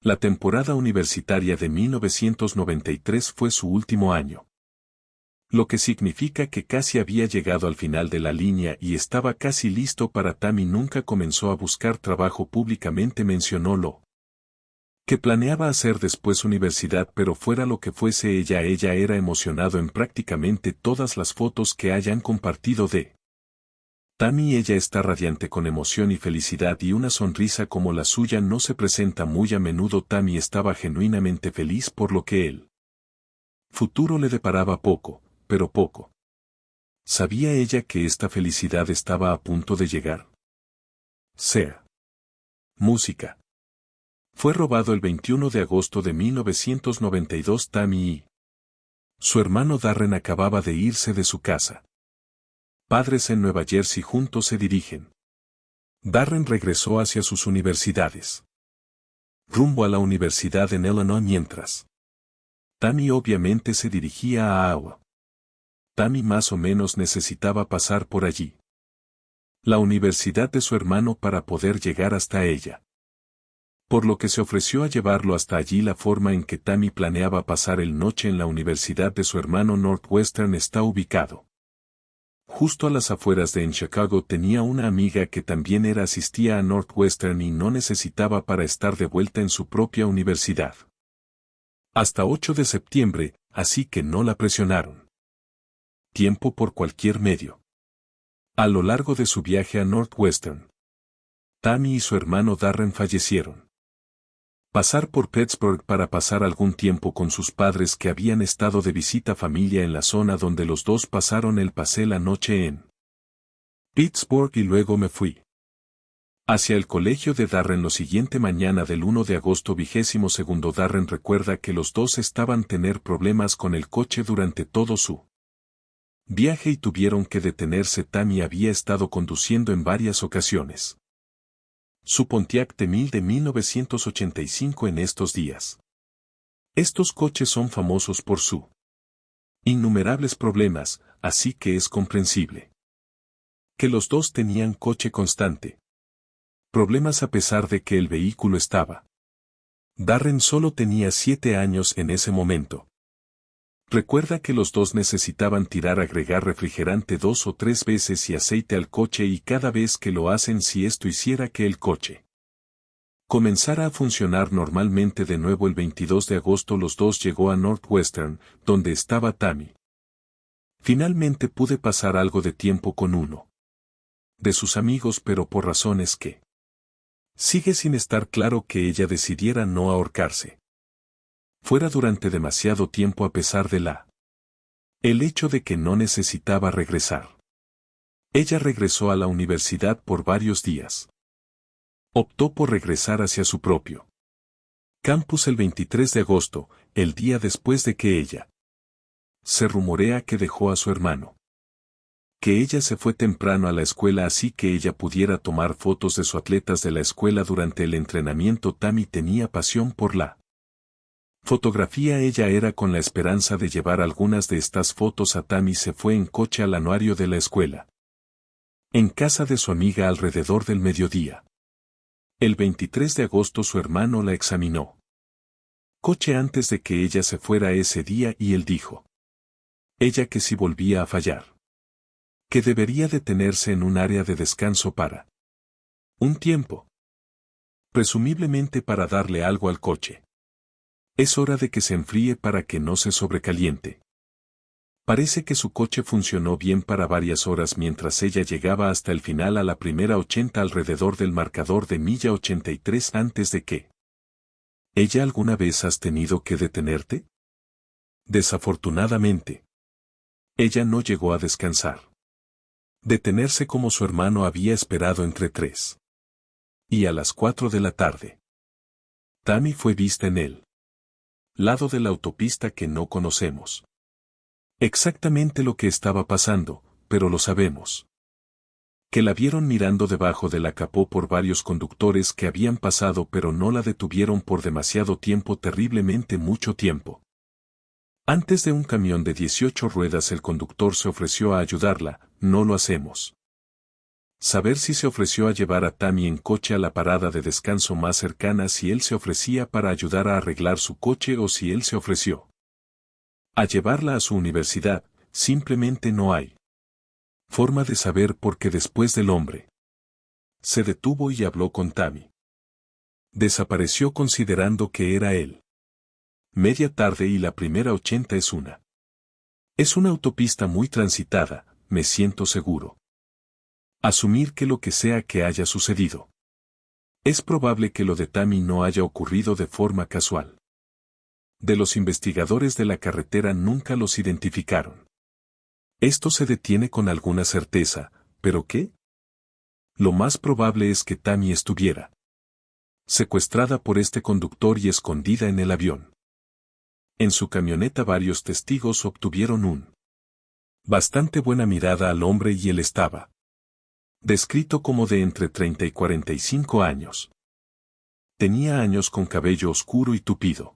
la temporada universitaria de 1993 fue su último año. Lo que significa que casi había llegado al final de la línea y estaba casi listo para Tammy. Nunca comenzó a buscar trabajo públicamente, mencionó lo que planeaba hacer después universidad, pero fuera lo que fuese ella era emocionado en prácticamente todas las fotos que hayan compartido de Tammy. Ella está radiante con emoción y felicidad, y una sonrisa como la suya no se presenta muy a menudo. Tammy estaba genuinamente feliz por lo que el futuro le deparaba. Pero poco sabía ella que esta felicidad estaba a punto de llegar. Música. Fue robado el 21 de agosto de 1992. Tammy y su hermano Darren acababa de irse de su casa padres en Nueva Jersey. Juntos se dirigen. Darren regresó hacia sus universidades, rumbo a la universidad en Illinois, mientras Tammy obviamente se dirigía a Iowa. Tammy más o menos necesitaba pasar por allí, la universidad de su hermano, para poder llegar hasta ella, por lo que se ofreció a llevarlo hasta allí. La forma en que Tammy planeaba pasar el noche en la universidad de su hermano Northwestern está ubicado justo a las afueras de Chicago. Tenía una amiga que también asistía a Northwestern y no necesitaba para estar de vuelta en su propia universidad hasta 8 de septiembre, así que no la presionaron. Tiempo por cualquier medio. A lo largo de su viaje a Northwestern, Tammy y su hermano Darren fallecieron. Pasar por Pittsburgh para pasar algún tiempo con sus padres, que habían estado de visita familia en la zona donde los dos pasaron. Pasé la noche en Pittsburgh y luego me fui hacia el colegio de Darren la siguiente mañana del 1 de agosto. 22º. Darren recuerda que los dos estaban tener problemas con el coche durante todo su viaje y tuvieron que detenerse. Tammy había estado conduciendo en varias ocasiones su Pontiac T1000 de 1985 en estos días. Estos coches son famosos por sus innumerables problemas, así que es comprensible que los dos tenían coche constante problemas a pesar de que el vehículo estaba. Darren solo tenía 7 años en ese momento. Recuerda que los dos necesitaban agregar refrigerante 2 o 3 veces y aceite al coche, y cada vez que lo hacen, si esto hiciera que el coche comenzara a funcionar normalmente de nuevo. El 22 de agosto los dos llegó a Northwestern, donde estaba Tammy. Finalmente pude pasar algo de tiempo con uno de sus amigos, pero por razones que sigue sin estar claro, que ella decidiera no ahorcarse fuera durante demasiado tiempo, a pesar de el hecho de que no necesitaba regresar. Ella regresó a la universidad por varios días. Optó por regresar hacia su propio campus el 23 de agosto, el día después de que ella se rumorea que dejó a su hermano. Que ella se fue temprano a la escuela así que ella pudiera tomar fotos de sus atletas de la escuela durante el entrenamiento. Tammy tenía pasión por la fotografía. Ella era con la esperanza de llevar algunas de estas fotos. Tammy se fue en coche al anuario de la escuela, en casa de su amiga, alrededor del mediodía. El 23 de agosto su hermano la examinó coche antes de que ella se fuera ese día, y él dijo ella que si volvía a fallar, que debería detenerse en un área de descanso para un tiempo, presumiblemente para darle algo al coche. Es hora de que se enfríe para que no se sobrecaliente. Parece que su coche funcionó bien para varias horas mientras ella llegaba hasta el final, a la primera 80 alrededor del marcador de milla 83 antes de que. ¿Ella alguna vez has tenido que detenerte? Desafortunadamente, ella no llegó a descansar. Detenerse como su hermano había esperado entre 3 y a las 4 de la tarde. Tammy fue vista en el lado de la autopista que no conocemos exactamente lo que estaba pasando, pero lo sabemos. Que la vieron mirando debajo de la capó por varios conductores que habían pasado pero no la detuvieron por demasiado tiempo, terriblemente mucho tiempo. Antes de un camión de 18 ruedas el conductor se ofreció a ayudarla, no lo hacemos. Saber si se ofreció a llevar a Tammy en coche a la parada de descanso más cercana, si él se ofrecía para ayudar a arreglar su coche o si él se ofreció a llevarla a su universidad, simplemente no hay forma de saber porque después del hombre se detuvo y habló con Tammy. Desapareció considerando que era él. Media tarde y la primera 80 es una autopista muy transitada, me siento seguro. Asumir que lo que sea que haya sucedido. Es probable que lo de Tammy no haya ocurrido de forma casual. De los investigadores de la carretera nunca los identificaron. Esto se detiene con alguna certeza, ¿pero qué? Lo más probable es que Tammy estuviera secuestrada por este conductor y escondida en el avión. En su camioneta varios testigos obtuvieron un bastante buena mirada al hombre y él estaba descrito como de entre 30 y 45 años. Tenía años con cabello oscuro y tupido.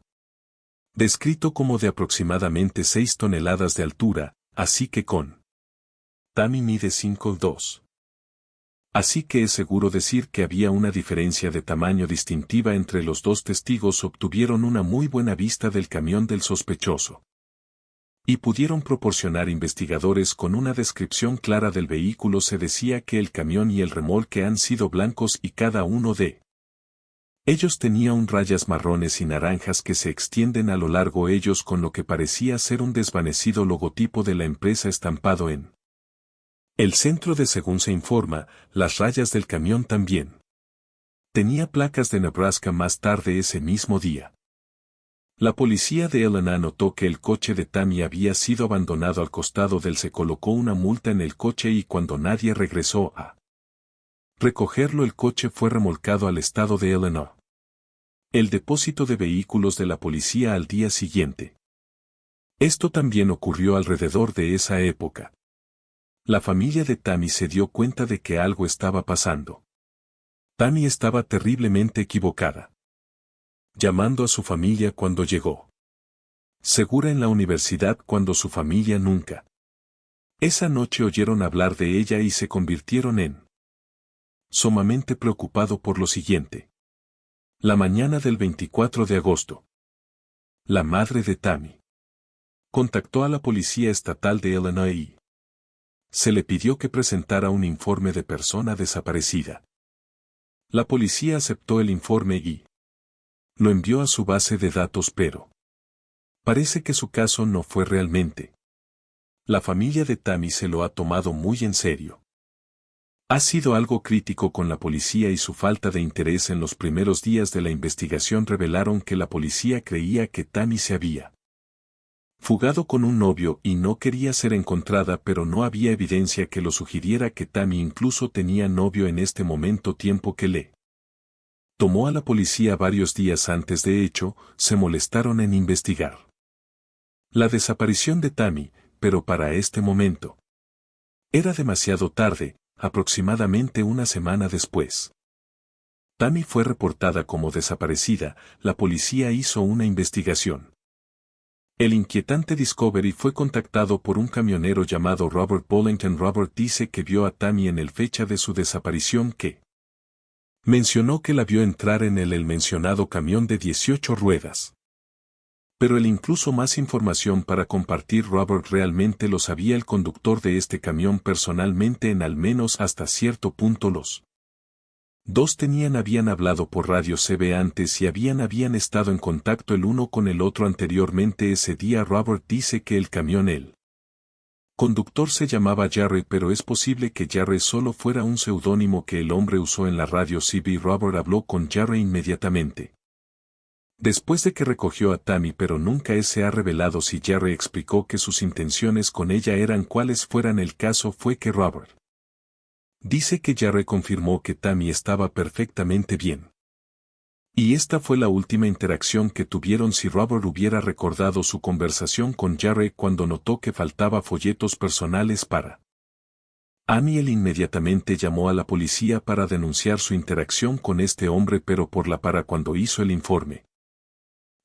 Descrito como de aproximadamente 6 toneladas de altura, así que con Tammy mide 5'2". Así que es seguro decir que había una diferencia de tamaño distintiva entre los dos testigos. Obtuvieron una muy buena vista del camión del sospechoso. Y pudieron proporcionar investigadores con una descripción clara del vehículo. Se decía que el camión y el remolque han sido blancos y cada uno de ellos tenía rayas marrones y naranjas que se extienden a lo largo, ellos con lo que parecía ser un desvanecido logotipo de la empresa estampado en el centro de, según se informa, las rayas del camión también tenía placas de Nebraska. Más tarde ese mismo día, la policía de Helena notó que el coche de Tammy había sido abandonado al costado del. Se colocó una multa en el coche y cuando nadie regresó a recogerlo, el coche fue remolcado al estado de Illinois. El depósito de vehículos de la policía al día siguiente. Esto también ocurrió alrededor de esa época. La familia de Tammy se dio cuenta de que algo estaba pasando. Tammy estaba terriblemente equivocada. Llamando a su familia cuando llegó. Segura en la universidad cuando su familia nunca. Esa noche oyeron hablar de ella y se convirtieron en sumamente preocupado por lo siguiente. La mañana del 24 de agosto. La madre de Tammy contactó a la policía estatal de Illinois y se le pidió que presentara un informe de persona desaparecida. La policía aceptó el informe y lo envió a su base de datos, pero parece que su caso no fue realmente. La familia de Tammy se lo ha tomado muy en serio. Ha sido algo crítico con la policía y su falta de interés en los primeros días de la investigación revelaron que la policía creía que Tammy se había fugado con un novio y no quería ser encontrada, pero no había evidencia que lo sugiriera que Tammy incluso tenía novio en este momento, tiempo que le tomó a la policía varios días antes. De hecho, se molestaron en investigar la desaparición de Tammy, pero para este momento era demasiado tarde. Aproximadamente una semana después, Tammy fue reportada como desaparecida. La policía hizo una investigación. El inquietante Discovery fue contactado por un camionero llamado Robert Bollington. Robert dice que vio a Tammy en el fecha de su desaparición, que mencionó que la vio entrar en el mencionado camión de 18 ruedas. Pero el incluso más información para compartir. Robert realmente lo sabía el conductor de este camión personalmente, en al menos hasta cierto punto. Los dos habían hablado por radio CB antes y habían estado en contacto el uno con el otro anteriormente ese día. Robert dice que el camión, el conductor se llamaba Jerry, pero es posible que Jerry solo fuera un seudónimo que el hombre usó en la radio CB. Robert habló con Jerry inmediatamente después de que recogió a Tammy, pero nunca se ha revelado si Jerry explicó que sus intenciones con ella eran cuales fueran. El caso fue que Robert dice que Jerry confirmó que Tammy estaba perfectamente bien. Y esta fue la última interacción que tuvieron si Robert hubiera recordado su conversación con Jerry cuando notó que faltaba folletos personales para Annie. Él inmediatamente llamó a la policía para denunciar su interacción con este hombre, pero para cuando hizo el informe,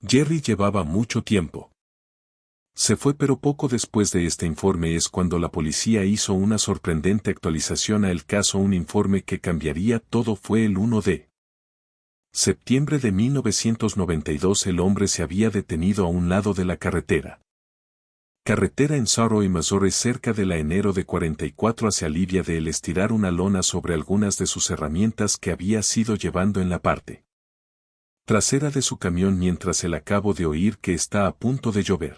Jerry llevaba mucho tiempo. Se fue, pero poco después de este informe es cuando la policía hizo una sorprendente actualización a el caso. Un informe que cambiaría todo. Fue el 1 de septiembre de 1992. El hombre se había detenido a un lado de la carretera en Sorrow, Missouri, cerca de la enero de 44. Se alivia de él estirar una lona sobre algunas de sus herramientas que había sido llevando en la parte trasera de su camión mientras él acabó de oír que está a punto de llover.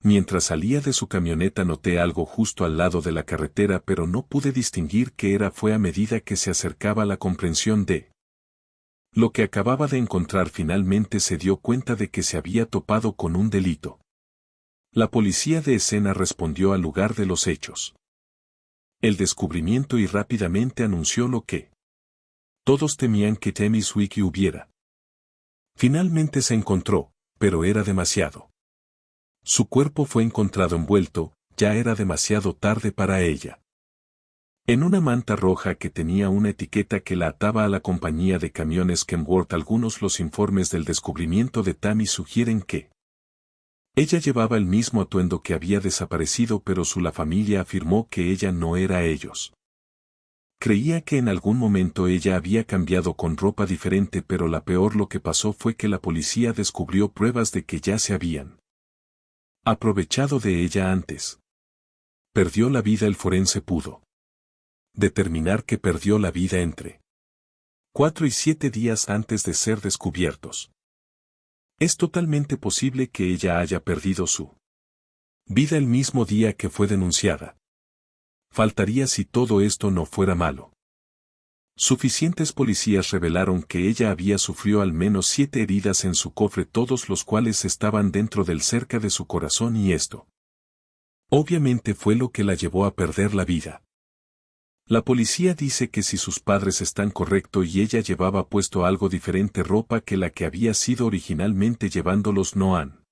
Mientras salía de su camioneta noté algo justo al lado de la carretera, pero no pude distinguir qué era. Fue a medida que se acercaba la comprensión de lo que acababa de encontrar. Finalmente se dio cuenta de que se había topado con un delito. La policía de escena respondió al lugar de los hechos. El descubrimiento, y rápidamente anunció lo que todos temían que Temis Wiki hubiera. Finalmente se encontró, pero era demasiado. Su cuerpo fue encontrado envuelto, ya era demasiado tarde para ella, en una manta roja que tenía una etiqueta que la ataba a la compañía de camiones Kenworth. Los informes del descubrimiento de Tammy sugieren que ella llevaba el mismo atuendo que había desaparecido, pero la familia afirmó que ella no era ellos. Creía que en algún momento ella había cambiado con ropa diferente, pero lo que pasó fue que la policía descubrió pruebas de que ya se habían aprovechado de ella antes. Perdió la vida. El forense pudo determinar que perdió la vida entre 4 y 7 días antes de ser descubiertos. Es totalmente posible que ella haya perdido su vida el mismo día que fue denunciada. Faltaría si todo esto no fuera malo. Suficientes policías revelaron que ella había sufrido al menos 7 heridas en su cofre, todos los cuales estaban dentro del cerca de su corazón, y esto obviamente fue lo que la llevó a perder la vida. La policía dice que si sus padres están correctos y ella llevaba puesto algo diferente ropa que la que había sido originalmente llevándolos, no han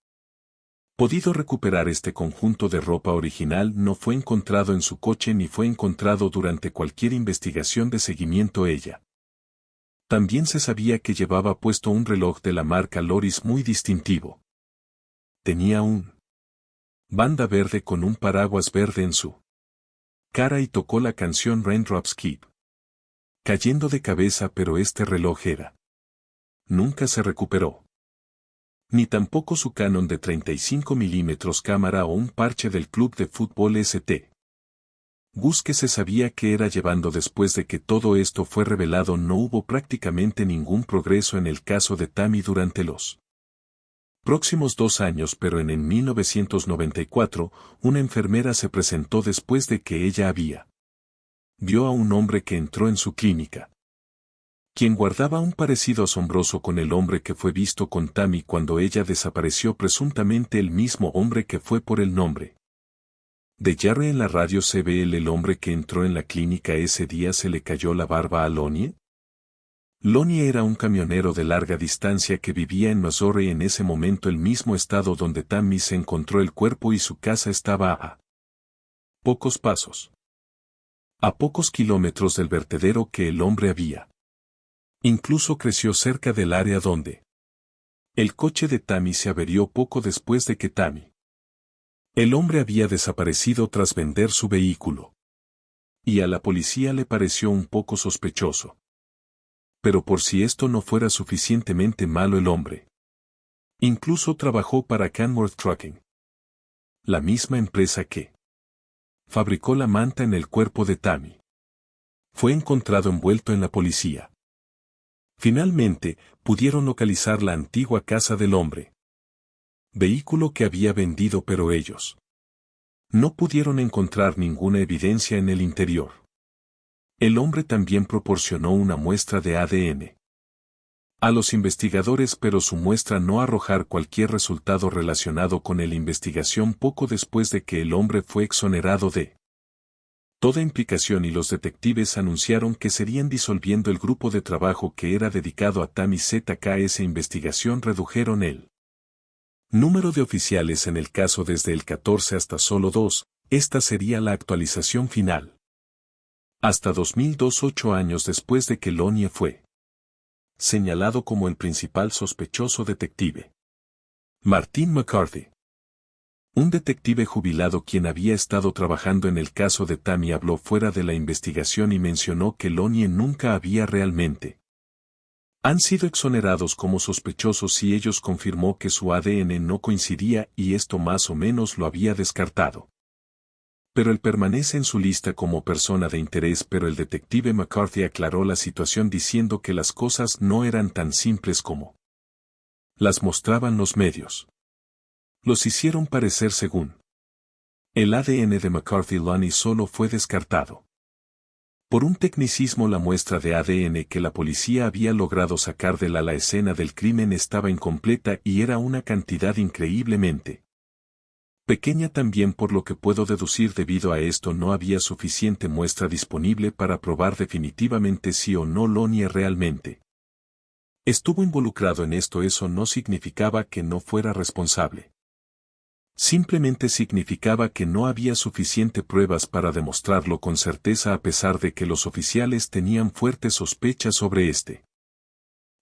podido recuperar este conjunto de ropa original. No fue encontrado en su coche ni fue encontrado durante cualquier investigación de seguimiento. Ella también se sabía que llevaba puesto un reloj de la marca Loris muy distintivo. Tenía un banda verde con un paraguas verde en su cara y tocó la canción Raindrops Keep cayendo de cabeza, pero este reloj nunca se recuperó. Ni tampoco su Canon de 35 milímetros cámara o un parche del club de fútbol St. Gus que se sabía que era llevando. Después de que todo esto fue revelado, no hubo prácticamente ningún progreso en el caso de Tammy durante los próximos 2 años, pero en 1994, una enfermera se presentó después de que ella vio a un hombre que entró en su clínica, quien guardaba un parecido asombroso con el hombre que fue visto con Tammy cuando ella desapareció, presuntamente el mismo hombre que fue por el nombre de Jerry en la radio CBL. El hombre que entró en la clínica ese día se le cayó la barba a Lonnie. Lonnie era un camionero de larga distancia que vivía en Missouri, en ese momento el mismo estado donde Tammy se encontró el cuerpo, y su casa estaba a pocos pasos, a pocos kilómetros del vertedero que el hombre había. Incluso creció cerca del área donde el coche de Tammy se averió poco después de que el hombre había desaparecido tras vender su vehículo. Y a la policía le pareció un poco sospechoso. Pero por si esto no fuera suficientemente malo, el hombre incluso trabajó para Kenworth Trucking, la misma empresa que fabricó la manta en el cuerpo de Tammy. Fue encontrado envuelto en la policía. Finalmente, pudieron localizar la antigua casa del hombre, vehículo que había vendido, pero ellos no pudieron encontrar ninguna evidencia en el interior. El hombre también proporcionó una muestra de ADN a los investigadores, pero su muestra no arrojar cualquier resultado relacionado con la investigación. Poco después de que el hombre fue exonerado de toda implicación y los detectives anunciaron que serían disolviendo el grupo de trabajo que era dedicado a Tammy ZK. Esa investigación redujeron el número de oficiales en el caso desde el 14 hasta solo 2, esta sería la actualización final. Hasta 2002, 8 años después de que Lonnie fue señalado como el principal sospechoso detective. Martin McCarthy. Un detective jubilado quien había estado trabajando en el caso de Tammy habló fuera de la investigación y mencionó que Lonnie nunca había realmente han sido exonerados como sospechosos y ellos confirmó que su ADN no coincidía y esto más o menos lo había descartado. Pero él permanece en su lista como persona de interés, pero el detective McCarthy aclaró la situación diciendo que las cosas no eran tan simples como las mostraban los medios. Los hicieron parecer según el ADN de McCarthy. Lonnie solo fue descartado por un tecnicismo. La muestra de ADN que la policía había logrado sacar de la escena del crimen estaba incompleta y era una cantidad increíblemente pequeña también, por lo que puedo deducir debido a esto no había suficiente muestra disponible para probar definitivamente si o no Lonnie realmente estuvo involucrado en esto. Eso no significaba que no fuera responsable. Simplemente significaba que no había suficiente pruebas para demostrarlo con certeza, a pesar de que los oficiales tenían fuertes sospechas sobre este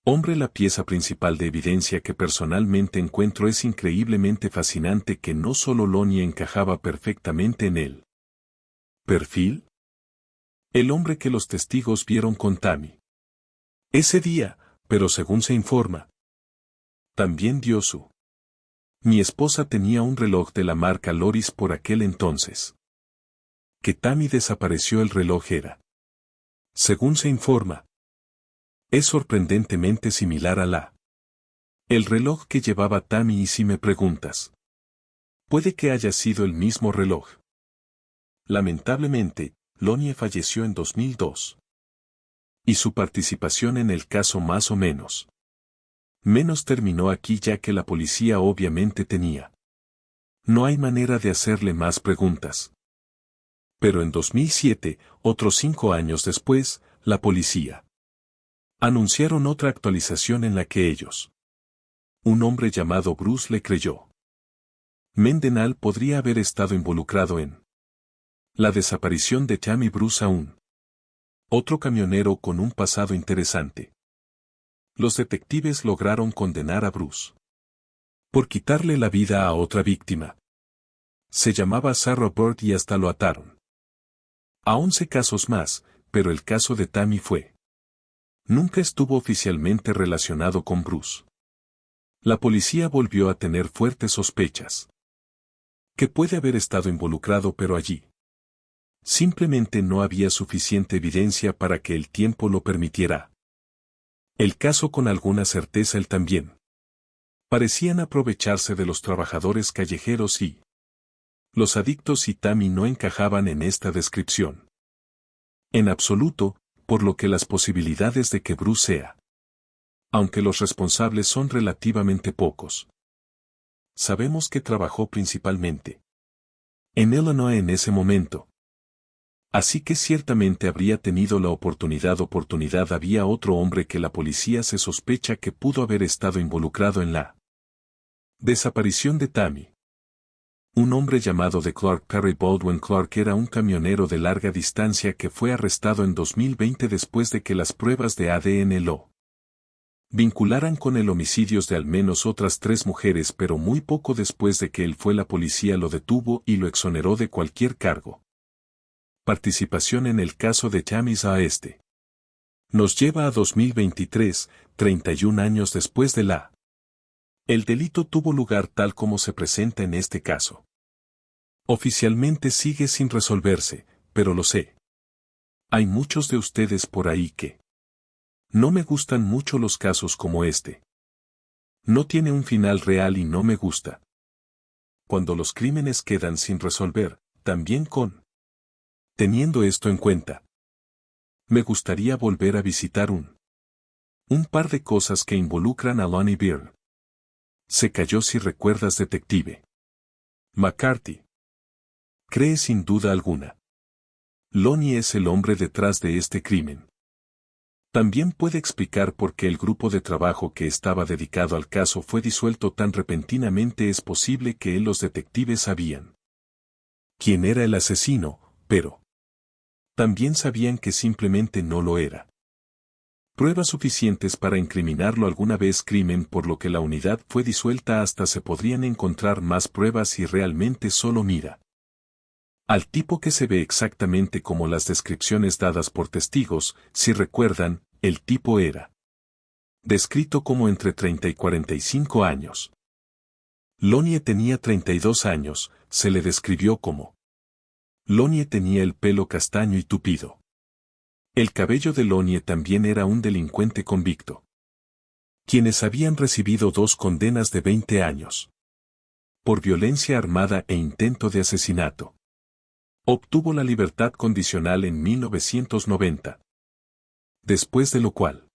hombre. La pieza principal de evidencia que personalmente encuentro es increíblemente fascinante que no solo Lonnie encajaba perfectamente en el perfil, el hombre que los testigos vieron con Tammy ese día, pero según se informa, también dio su mi esposa tenía un reloj de la marca Loris por aquel entonces. Que Tammy desapareció. El reloj era, según se informa, es sorprendentemente similar a el reloj que llevaba Tammy. Y si me preguntas, puede que haya sido el mismo reloj. Lamentablemente, Lonnie falleció en 2002. Y su participación en el caso más o menos terminó aquí, ya que la policía obviamente tenía. No hay manera de hacerle más preguntas. Pero en 2007, otros 5 años después, la policía anunciaron otra actualización en la que ellos, un hombre llamado Bruce, le creyó. Mendenhall podría haber estado involucrado en la desaparición de Tammy. Bruce aún otro camionero con un pasado interesante. Los detectives lograron condenar a Bruce por quitarle la vida a otra víctima. Se llamaba Sarah Bird y hasta lo ataron a 11 casos más, pero el caso de Tammy nunca estuvo oficialmente relacionado con Bruce. La policía volvió a tener fuertes sospechas que puede haber estado involucrado, pero allí simplemente no había suficiente evidencia para que el tiempo lo permitiera. El caso con alguna certeza. Él también parecían aprovecharse de los trabajadores callejeros y los adictos, y Tammy no encajaban en esta descripción en absoluto, por lo que las posibilidades de que Bruce sea, aunque los responsables son relativamente pocos. Sabemos que trabajó principalmente en Illinois en ese momento. Así que ciertamente habría tenido la oportunidad. Había otro hombre que la policía se sospecha que pudo haber estado involucrado en la desaparición de Tammy. Un hombre llamado de Clark Perry Baldwin. Clark era un camionero de larga distancia que fue arrestado en 2020 después de que las pruebas de ADN lo vincularan con el homicidio de al menos otras 3 mujeres, pero muy poco después de que él fue, la policía lo detuvo y lo exoneró de cualquier cargo. Participación en el caso de Tammy. Nos lleva a 2023, 31 años después de el delito tuvo lugar tal como se presenta en este caso. Oficialmente sigue sin resolverse, pero lo sé. Hay muchos de ustedes por ahí que no me gustan mucho los casos como este. No tiene un final real y no me gusta cuando los crímenes quedan sin resolver, también teniendo esto en cuenta. Me gustaría volver a visitar un par de cosas que involucran a Lonnie Beer. Se cayó, si recuerdas, detective McCarthy. Cree sin duda alguna. Lonnie es el hombre detrás de este crimen. También puede explicar por qué el grupo de trabajo que estaba dedicado al caso fue disuelto tan repentinamente. Es posible que los detectives sabían quién era el asesino, pero también sabían que simplemente no lo era. Pruebas suficientes para incriminarlo alguna vez crimen por lo que la unidad fue disuelta. Hasta se podrían encontrar más pruebas y realmente solo mira al tipo que se ve exactamente como las descripciones dadas por testigos. Si recuerdan, el tipo era descrito como entre 30 y 45 años. Lonnie tenía 32 años, se le describió como Lonnie tenía el pelo castaño y tupido. El cabello de Lonnie también era un delincuente convicto, quienes habían recibido 2 condenas de 20 años por violencia armada e intento de asesinato. Obtuvo la libertad condicional en 1990. Después de lo cual,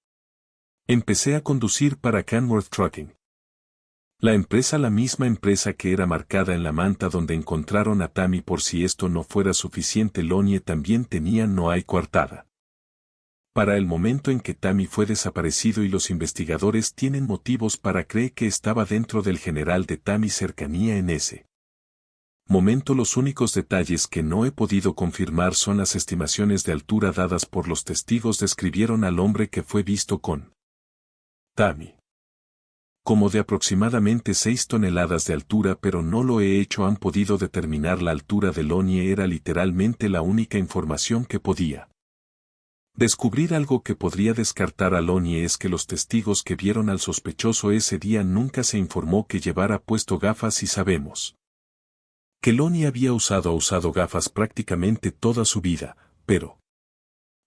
empecé a conducir para Canworth Trucking. La misma empresa que era marcada en la manta donde encontraron a Tammy. Por si esto no fuera suficiente, Lonnie también tenía no hay coartada. Para el momento en que Tammy fue desaparecido y los investigadores tienen motivos para creer que estaba dentro del general de Tammy cercanía en ese momento. Los únicos detalles que no he podido confirmar son las estimaciones de altura dadas por los testigos. Describieron al hombre que fue visto con Tammy como de aproximadamente 6 toneladas de altura, pero no lo he hecho. Han podido determinar la altura de Lonnie. Era literalmente la única información que podía descubrir. Algo que podría descartar a Lonnie es que los testigos que vieron al sospechoso ese día nunca se informó que llevara puesto gafas, y sabemos que Lonnie había usado gafas prácticamente toda su vida, pero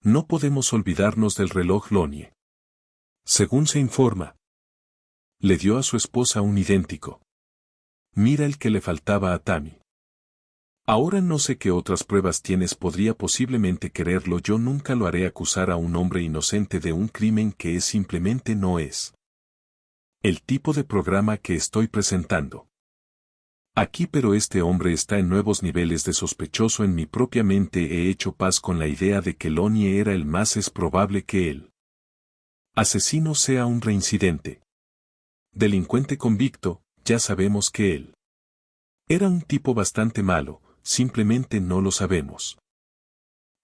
no podemos olvidarnos del reloj. Lonnie, según se informa, le dio a su esposa un idéntico. Mira el que le faltaba a Tammy. Ahora no sé qué otras pruebas tienes. Podría posiblemente quererlo. Yo nunca lo haré acusar a un hombre inocente de un crimen que simplemente no es el tipo de programa que estoy presentando aquí, pero este hombre está en nuevos niveles de sospechoso. En mi propia mente he hecho paz con la idea de que Lonnie era el más. Es probable que el asesino sea un reincidente delincuente convicto. Ya sabemos que él era un tipo bastante malo, simplemente no lo sabemos.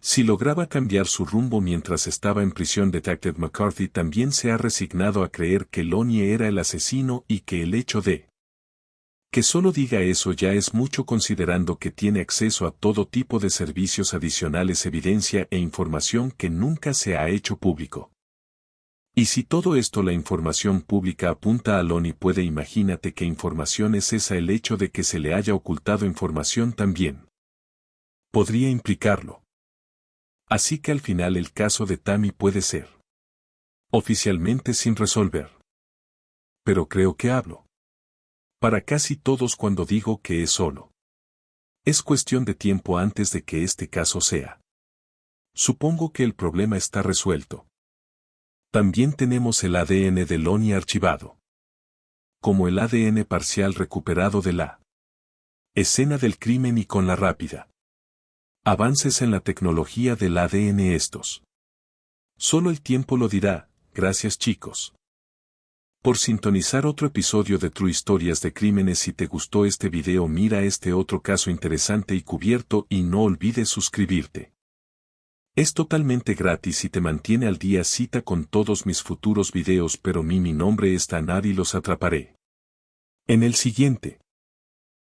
Si lograba cambiar su rumbo mientras estaba en prisión, Detective McCarthy también se ha resignado a creer que Lonnie era el asesino, y que el hecho de que solo diga eso ya es mucho, considerando que tiene acceso a todo tipo de servicios adicionales, evidencia e información que nunca se ha hecho público. Y si todo esto, la información pública, apunta a Lonnie, imagínate qué información es esa. El hecho de que se le haya ocultado información también podría implicarlo. Así que al final el caso de Tammy puede ser oficialmente sin resolver. Pero creo que hablo para casi todos cuando digo que es solo es cuestión de tiempo antes de que este caso sea. Supongo que el problema está resuelto. También tenemos el ADN de Lonnie archivado, como el ADN parcial recuperado de la escena del crimen, y con la rápida avances en la tecnología del ADN estos solo el tiempo lo dirá. Gracias, chicos, por sintonizar otro episodio de True Historias de Crímenes. Si te gustó este video, mira este otro caso interesante y cubierto, y no olvides suscribirte. Es totalmente gratis y te mantiene al día. Cita con todos mis futuros videos. Pero mi nombre es Tanar y los atraparé en el siguiente.